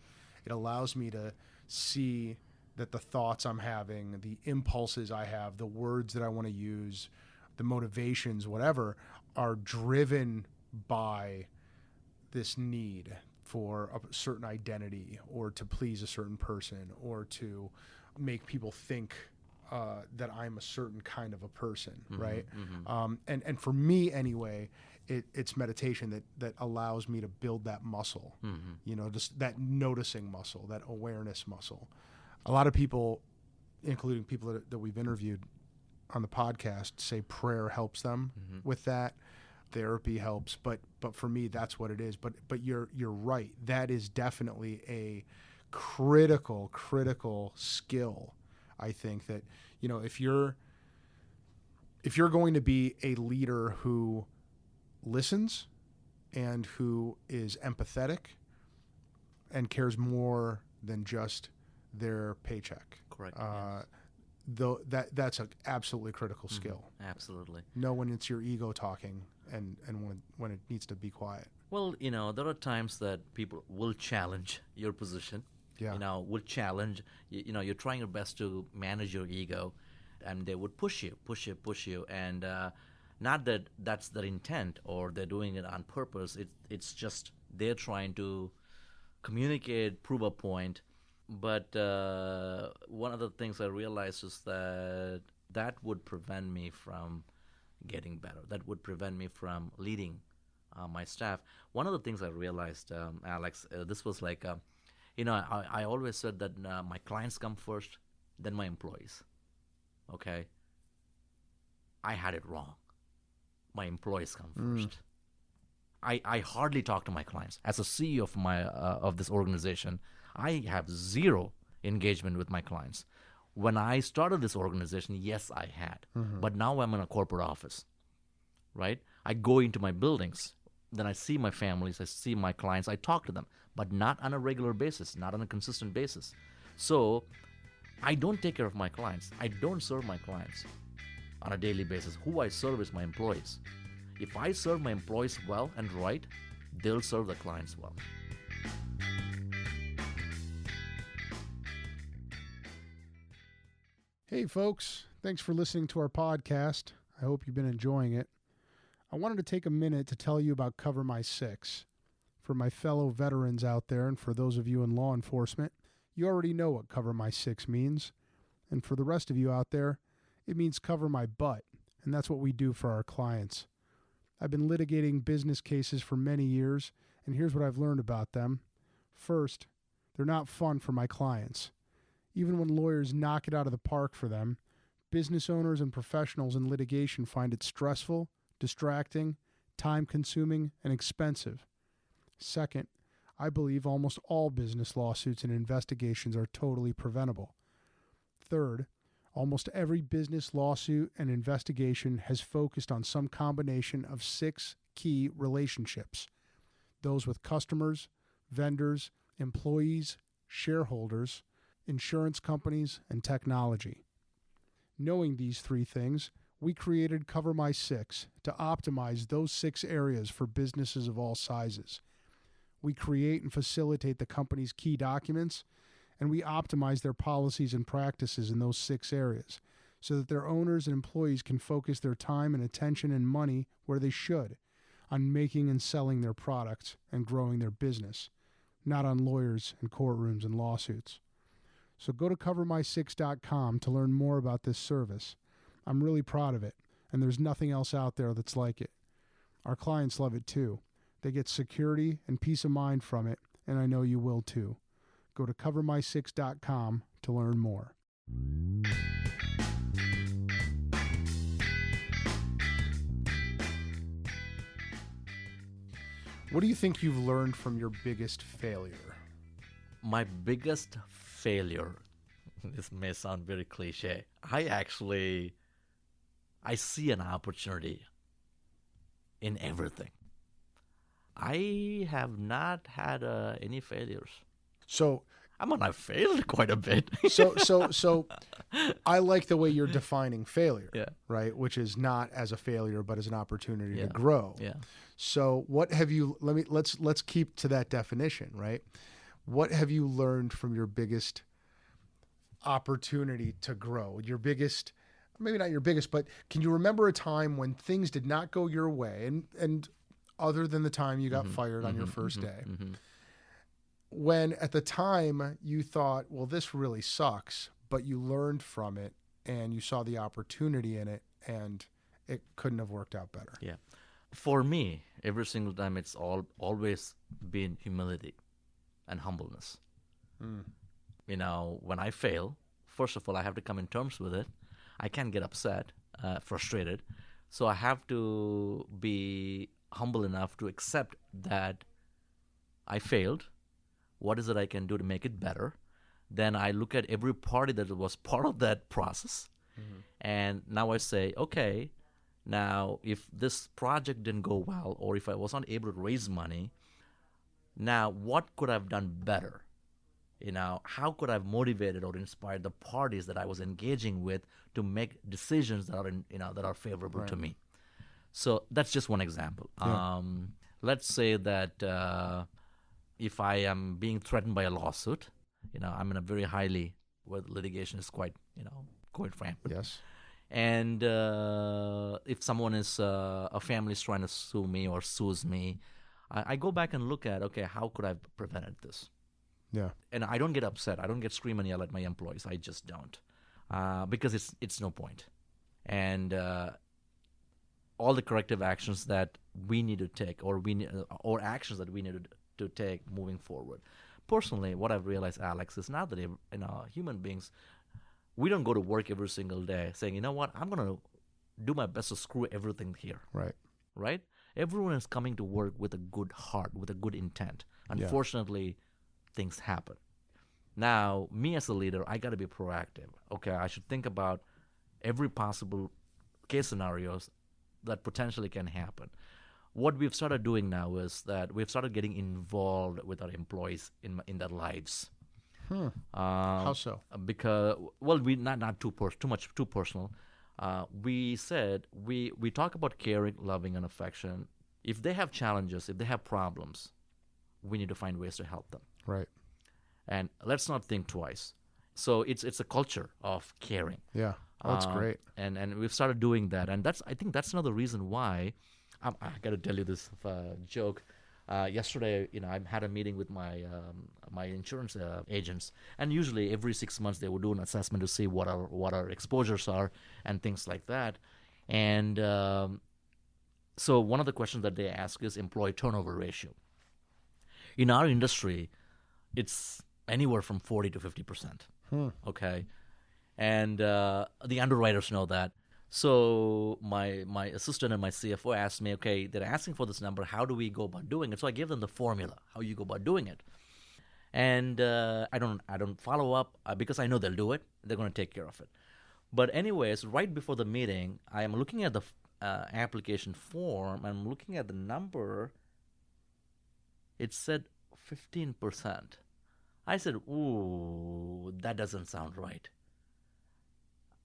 It allows me to see that the thoughts I'm having, the impulses I have, the words that I want to use, the motivations, whatever, are driven by this need for a certain identity, or to please a certain person, or to make people think that I'm a certain kind of a person, right? And for me anyway, it's meditation that allows me to build that muscle, just that noticing muscle, that awareness muscle. A lot of people, including people that we've interviewed on the podcast, say prayer helps them with that. Therapy helps, but for me, that's what it is. But you're right. That is definitely a critical skill. I think that if you're going to be a leader who listens and who is empathetic and cares more than just their paycheck. Correct. Though that's an absolutely critical skill. Absolutely. Know when it's your ego talking and when it needs to be quiet. Well, there are times that people will challenge your position. Yeah. Will challenge. You're trying your best to manage your ego, and they would push you, and not that that's their intent or they're doing it on purpose. It's just they're trying to communicate, prove a point. But one of the things I realized is that would prevent me from getting better. That would prevent me from leading my staff. One of the things I realized, Alex, this was like, I always said that my clients come first, then my employees. Okay? I had it wrong. My employees come first. I hardly talk to my clients. As a CEO of this organization, I have zero engagement with my clients. When I started this organization, yes, I had. But now I'm in a corporate office, right? I go into my buildings. Then I see my families. I see my clients. I talk to them, but not on a regular basis, not on a consistent basis. So I don't take care of my clients. I don't serve my clients on a daily basis. Who I serve is my employees. If I serve my employees well and right, they'll serve the clients well. Hey, folks. Thanks for listening to our podcast. I hope you've been enjoying it. I wanted to take a minute to tell you about Cover My Six. For my fellow veterans out there and for those of you in law enforcement, you already know what Cover My Six means. And for the rest of you out there, it means cover my butt. And that's what we do for our clients. I've been litigating business cases for many years, and here's what I've learned about them. First, they're not fun for my clients. Even when lawyers knock it out of the park for them, business owners and professionals in litigation find it stressful, distracting, time-consuming, and expensive. Second, I believe almost all business lawsuits and investigations are totally preventable. Third, almost every business lawsuit and investigation has focused on some combination of 6 key relationships. Those with customers, vendors, employees, shareholders, insurance companies, and technology. Knowing these 3 things, we created Cover My Six to optimize those 6 areas for businesses of all sizes. We create and facilitate the company's key documents, and we optimize their policies and practices in those 6 areas so that their owners and employees can focus their time and attention and money where they should, on making and selling their products and growing their business, not on lawyers and courtrooms and lawsuits. So go to covermysix.com to learn more about this service. I'm really proud of it, and there's nothing else out there that's like it. Our clients love it too. They get security and peace of mind from it, and I know you will too. Go to covermysix.com to learn more. What do you think you've learned from your biggest failure? My biggest failure, this may sound very cliche, I see an opportunity in everything. I have not had any failures. So I've failed quite a bit. So I like the way you're defining failure, Yeah. right? Which is not as a failure, but as an opportunity Yeah. to grow. Yeah. So what have you, let's keep to that definition, right? What have you learned from your biggest opportunity to grow? Your biggest, maybe not your biggest, but can you remember a time when things did not go your way? And other than the time you got fired on your first day, when at the time you thought, well, this really sucks, but you learned from it and you saw the opportunity in it and it couldn't have worked out better. Yeah. For me, every single time it's always been humility and humbleness. You know, when I fail, first of all, I have to come in terms with it. I can't get upset, frustrated. So I have to be humble enough to accept that I failed. What is it I can do to make it better? Then I look at every party that was part of that process. And now I say, okay, now if this project didn't go well, or if I was not able to raise money, now what could I have done better? You know, how could I have motivated or inspired the parties that I was engaging with to make decisions that are that are favorable to me? So that's just one example. Yeah. Let's say that if I am being threatened by a lawsuit, I'm in a very highly, where litigation is quite rampant. Yes. And if someone a family is trying to sue me or sues me, I go back and look at, okay, how could I have prevented this? Yeah. And I don't get upset. I don't get scream and yell at my employees. I just don't, because it's no point. And all the corrective actions that we need to take, or actions that we need to take moving forward. Personally, what I've realized, Alex, is now that human beings, we don't go to work every single day saying, you know what, I'm going to do my best to screw everything here. Right? Everyone is coming to work with a good heart, with a good intent. Unfortunately, things happen. Now, me as a leader, I got to be proactive. Okay, I should think about every possible case scenarios that potentially can happen. What we've started doing now is that we've started getting involved with our employees in their lives. How so? Because, well, we not too personal. We said we talk about caring, loving, and affection. If they have challenges, if they have problems, we need to find ways to help them. Right. And let's not think twice. So it's a culture of caring. Yeah. Oh, that's great. And we've started doing that, and I think that's another reason why. I got to tell you this joke. Yesterday, I had a meeting with my insurance agents, and usually every 6 months they would do an assessment to see what our exposures are and things like that. And so one of the questions that they ask is employee turnover ratio. In our industry, it's anywhere from 40 to 50%. Okay, and the underwriters know that. So my assistant and my CFO asked me, okay, they're asking for this number. How do we go about doing it? So I gave them the formula, how you go about doing it. And I don't follow up because I know they'll do it. They're going to take care of it. But anyways, right before the meeting, I am looking at the application form. I'm looking at the number. It said 15%. I said, ooh, that doesn't sound right.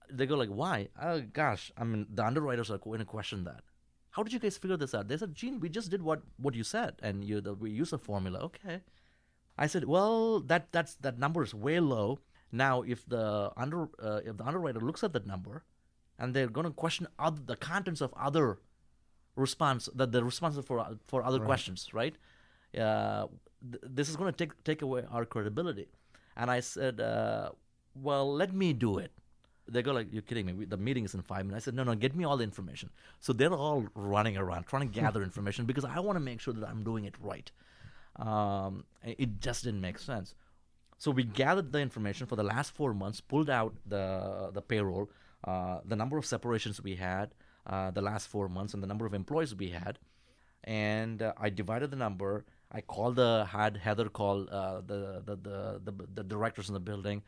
They go like, why? Oh, gosh, the underwriters are going to question that. How did you guys figure this out? They said, Gene, we just did what you said, and we use a formula. Okay. I said, well, that number is way low. Now, if the underwriter looks at that number, and they're going to question the contents of other response, the responses for other questions, right? This is going to take away our credibility. And I said, well, let me do it. They go like, you're kidding me. The meeting is in 5 minutes. I said, no, get me all the information. So they're all running around trying to gather information because I want to make sure that I'm doing it right. It just didn't make sense. So we gathered the information for the last 4 months, pulled out the payroll, the number of separations we had the last 4 months, and the number of employees we had. And I divided the number. I had Heather call the directors in the building,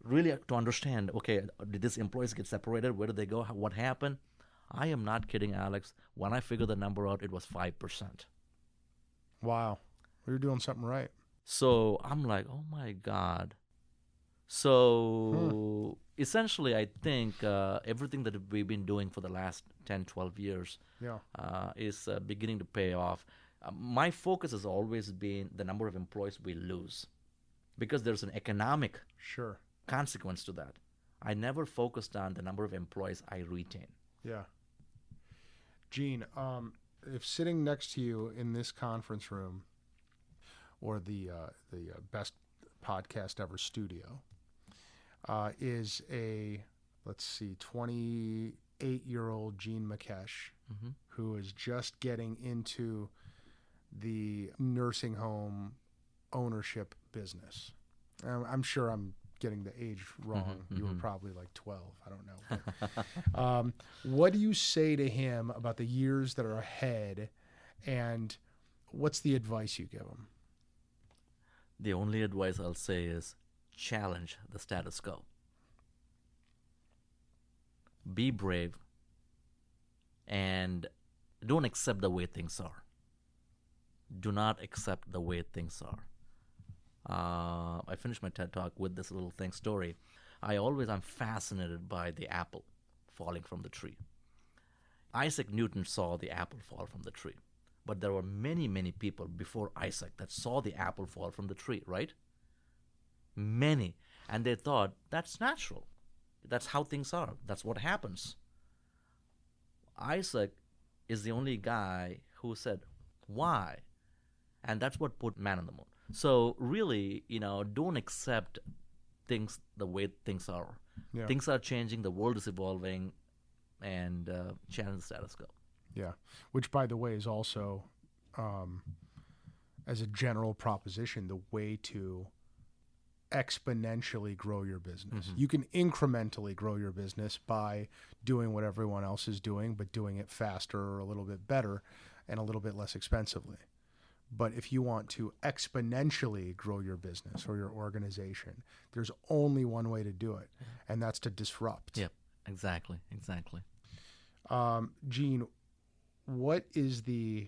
really to understand, okay, did these employees get separated? Where did they go? What happened? I am not kidding, Alex. When I figured the number out, it was 5%. Wow. We were doing something right. So I'm like, oh, my God. So essentially, I think everything that we've been doing for the last 10, 12 years is beginning to pay off. My focus has always been the number of employees we lose because there's an economic consequence to that. I never focused on the number of employees I retain. Yeah. Gene, if sitting next to you in this conference room or the Best.Podcast.Ever studio is a, 28-year-old Jean Makesh who is just getting into the nursing home ownership business. I'm sure I'm getting the age wrong. You were probably like 12. I don't know. But, what do you say to him about the years that are ahead, and what's the advice you give him? The only advice I'll say is challenge the status quo. Be brave and don't accept the way things are. Do not accept the way things are. I finished my TED Talk with this little story. I'm fascinated by the apple falling from the tree. Isaac Newton saw the apple fall from the tree, but there were many, many people before Isaac that saw the apple fall from the tree, right? Many. And they thought, that's natural. That's how things are. That's what happens. Isaac is the only guy who said, why? And that's what put man on the moon. So really, don't accept things the way things are. Yeah. Things are changing. The world is evolving, and challenge the status quo. Yeah, which, by the way, is also, as a general proposition, the way to exponentially grow your business. You can incrementally grow your business by doing what everyone else is doing, but doing it faster or a little bit better and a little bit less expensively. But if you want to exponentially grow your business or your organization, there's only one way to do it, and that's to disrupt. Yep, exactly. Gene, what is the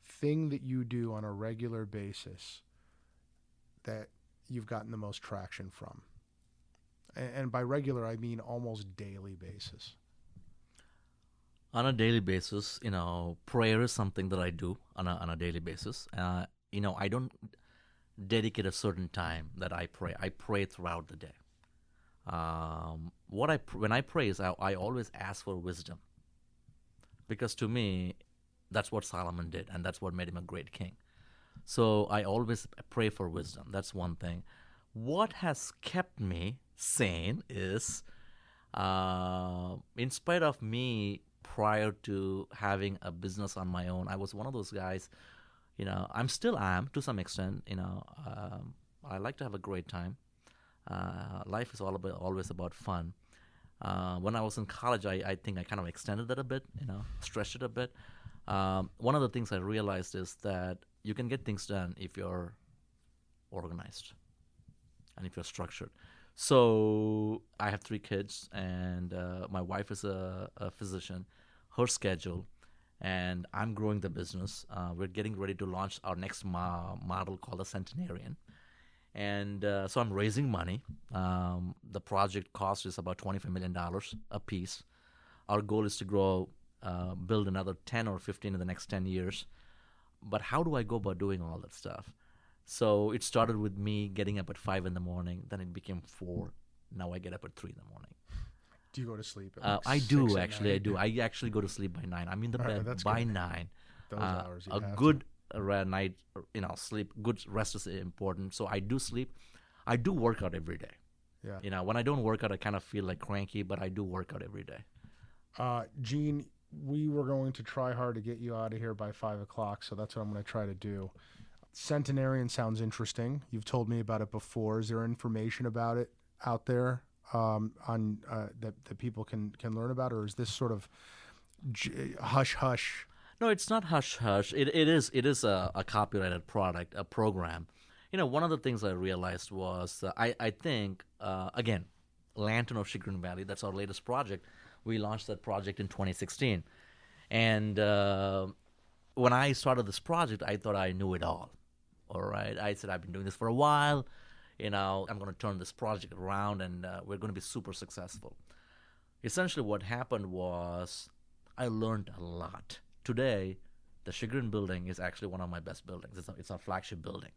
thing that you do on a regular basis that you've gotten the most traction from? And by regular, I mean almost daily basis. On a daily basis, prayer is something that I do on a daily basis. I don't dedicate a certain time that I pray. I pray throughout the day. When I pray is I always ask for wisdom, because to me, that's what Solomon did, and that's what made him a great king. So I always pray for wisdom. That's one thing. What has kept me sane is, in spite of me prior to having a business on my own, I was one of those guys, I still am to some extent, I like to have a great time. Life is always about fun. When I was in college, I think I kind of extended that a bit, stretched it a bit. One of the things I realized is that you can get things done if you're organized and if you're structured. So I have 3 kids, and my wife is a physician. Her schedule, and I'm growing the business. We're getting ready to launch our next model called the Centenarian. And so I'm raising money. The project cost is about $25 million a piece. Our goal is to build another 10 or 15 in the next 10 years. But how do I go about doing all that stuff? So it started with me getting up at 5 in the morning. Then it became 4. Now I get up at 3 in the morning. Do you go to sleep at I do, actually. 9? I do. I actually go to sleep by 9. I'm in the bed by 9. Those hours you a have good night, sleep, good rest is important. So I do sleep. I do work out every day. Yeah. When I don't work out, I kind of feel like cranky, but I do work out every day. Jean, we were going to try hard to get you out of here by 5 o'clock, so that's what I'm going to try to do. Centenarian sounds interesting. You've told me about it before. Is there information about it out there that people can learn about, or is this sort of hush hush? No, it's not hush hush. It is a copyrighted product, a program. One of the things I realized was I think again, Lantern of Chagrin Valley. That's our latest project. We launched that project in 2016, and when I started this project, I thought I knew it all. All right, I said I've been doing this for a while. I'm going to turn this project around, and we're going to be super successful. Essentially, what happened was I learned a lot. Today, the Chagrin building is actually one of my best buildings. It's our flagship building.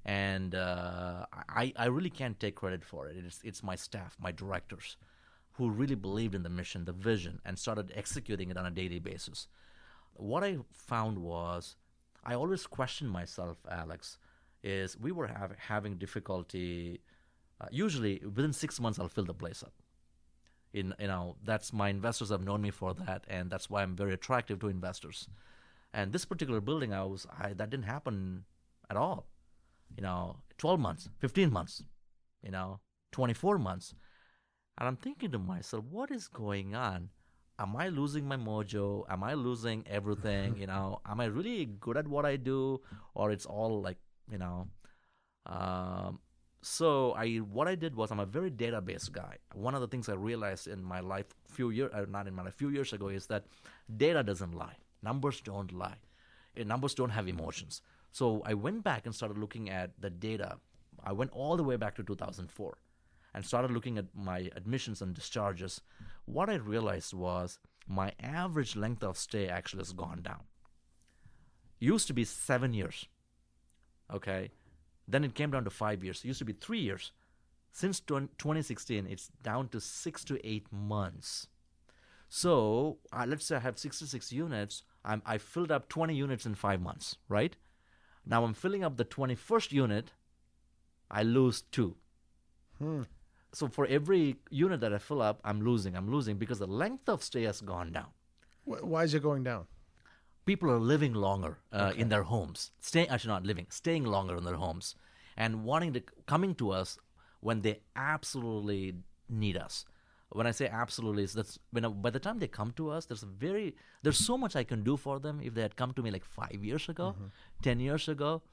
And I really can't take credit for it. It's my staff, my directors, who really believed in the mission, the vision, and started executing it on a daily basis. What I found was I always questioned myself, Alex, is we were having difficulty. Usually, within 6 months, I'll fill the place up. That's my investors have known me for that, and that's why I'm very attractive to investors. And this particular building, that didn't happen at all. 12 months, 15 months, 24 months. And I'm thinking to myself, what is going on? Am I losing my mojo? Am I losing everything? Am I really good at what I do? Or it's all like, So what I did was I'm a very database guy. One of the things I realized in my life few years ago is that data doesn't lie. Numbers don't lie. Numbers don't have emotions. So I went back and started looking at the data. I went all the way back to 2004 and started looking at my admissions and discharges. What I realized was my average length of stay actually has gone down. Used to be 7 years. Okay. Then it came down to 5 years. It used to be 3 years. Since 2016, it's down to 6 to 8 months. So let's say I have 66 units. I filled up 20 units in 5 months, right? Now I'm filling up the 21st unit. I lose 2. So for every unit that I fill up, I'm losing because the length of stay has gone down. Why is it going down? People are living longer in their homes. Staying longer in their homes, and coming to us when they absolutely need us. When I say absolutely, by the time they come to us, there's so much I can do for them if they had come to me like 5 years ago, 10 years ago.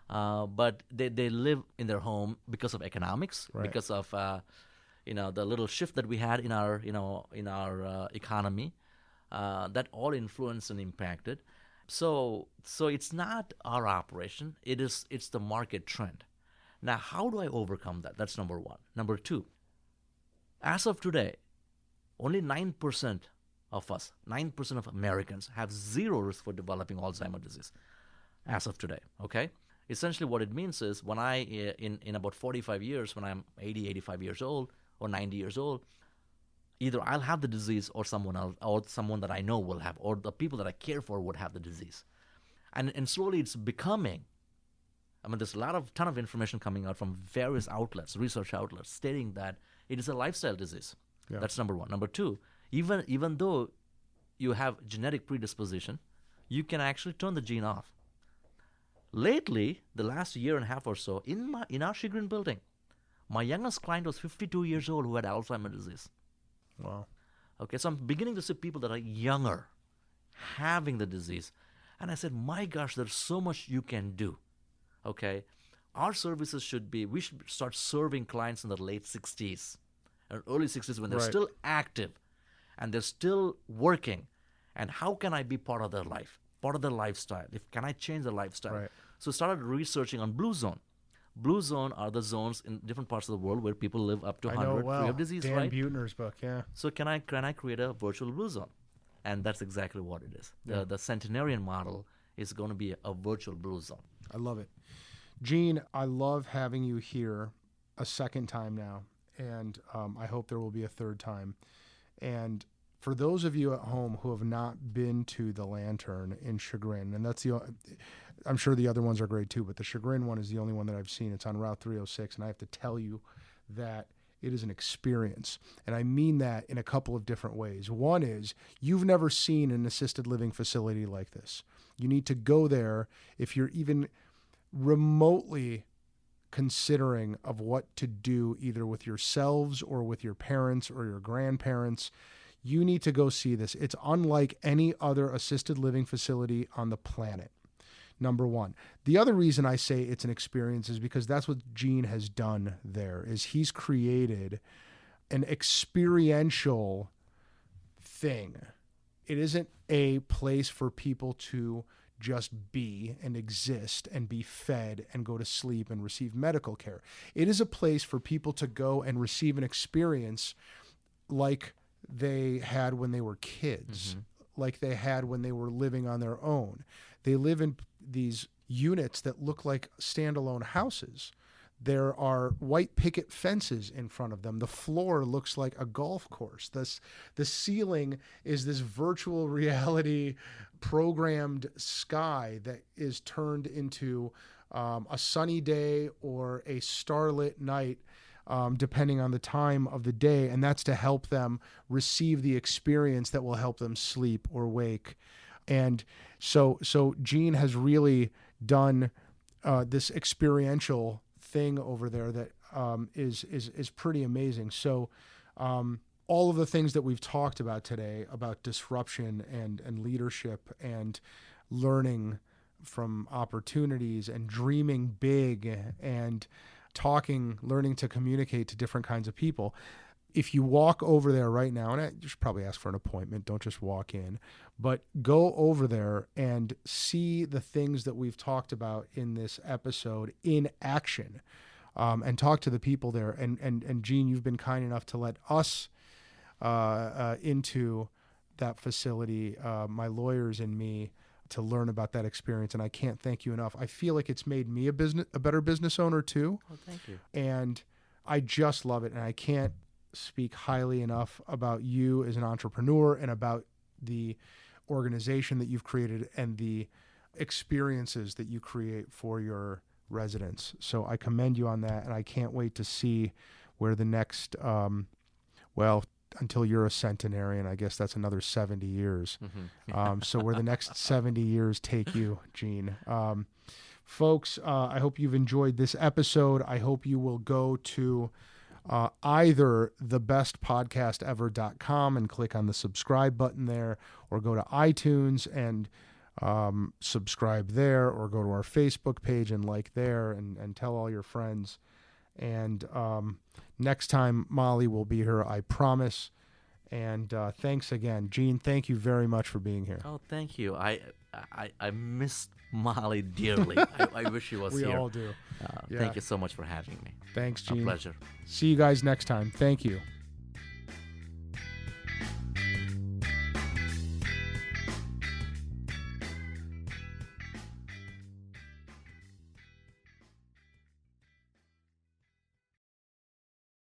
But they live in their home because of economics, right. Because of the little shift that we had in our economy, that all influenced and impacted. So it's not our operation; it's the market trend. Now, how do I overcome that? That's number one. Number two, as of today, only 9% of us, 9% of Americans, have zero risk for developing Alzheimer's disease. As of today, okay. Essentially what it means is when in about 45 years, when I'm 80, 85 years old, or 90 years old, either I'll have the disease or someone else, or someone that I know will have, or the people that I care for would have the disease. And slowly it's becoming, there's a ton of information coming out from various outlets, research outlets, stating that it is a lifestyle disease. Yeah. That's number one. Number two, even though you have genetic predisposition, you can actually turn the gene off. Lately, the last year and a half or so, in our Chagrin building, my youngest client was 52 years old who had Alzheimer's disease. Wow. Okay, so I'm beginning to see people that are younger having the disease. And I said, my gosh, there's so much you can do. Okay, our services we should start serving clients in their late 60s or early 60s when they're still active and they're still working. And how can I be part of their life, part of their lifestyle? Can I change their lifestyle? Right. So I started researching on Blue Zone. Blue Zone are the zones in different parts of the world where people live up to 100 free of disease, Dan right? Buettner's book, yeah. So can I create a virtual Blue Zone? And that's exactly what it is. Yeah. The centenarian model is going to be a virtual Blue Zone. I love it. Gene, I love having you here a second time now, and I hope there will be a third time. And for those of you at home who have not been to the Lantern in Chagrin, and I'm sure the other ones are great too, but the Chagrin one is the only one that I've seen. It's on Route 306, and I have to tell you that it is an experience. And I mean that in a couple of different ways. One is you've never seen an assisted living facility like this. You need to go there if you're even remotely considering of what to do either with yourselves or with your parents or your grandparents. You need to go see this. It's unlike any other assisted living facility on the planet. Number one. The other reason I say it's an experience is because that's what Gene has done there, is he's created an experiential thing. It isn't a place for people to just be and exist and be fed and go to sleep and receive medical care. It is a place for people to go and receive an experience like they had when they were kids, like they had when they were living on their own. They live in these units that look like standalone houses. There are white picket fences in front of them. The floor looks like a golf course. The ceiling is this virtual reality programmed sky that is turned into a sunny day or a starlit night, depending on the time of the day. And that's to help them receive the experience that will help them sleep or wake. And so Gene has really done this experiential thing over there that is pretty amazing. So all of the things that we've talked about today about disruption and leadership and learning from opportunities and dreaming big and learning to communicate to different kinds of people. If you walk over there right now, and you should probably ask for an appointment, don't just walk in, but go over there and see the things that we've talked about in this episode in action, and talk to the people there. And Gene, you've been kind enough to let us into that facility, my lawyers and me, to learn about that experience. And I can't thank you enough. I feel like it's made me a better business owner too. Oh, thank you. And I just love it. And I can't speak highly enough about you as an entrepreneur and about the organization that you've created and the experiences that you create for your residents. So I commend you on that, and I can't wait to see where the next, until you're a centenarian, I guess that's another 70 years. So where the next 70 years take you, Gene. Folks, I hope you've enjoyed this episode. I hope you will go to either thebest.podcast.ever.com and click on the subscribe button there, or go to iTunes and subscribe there, or go to our Facebook page and like there, and tell all your friends. And next time Molly will be here, I promise. And thanks again, Gene. Thank you very much for being here. Oh, thank you. I missed Molly dearly. I wish she was here. We all do. Thank you so much for having me. Thanks, Gene. A pleasure. See you guys next time. Thank you.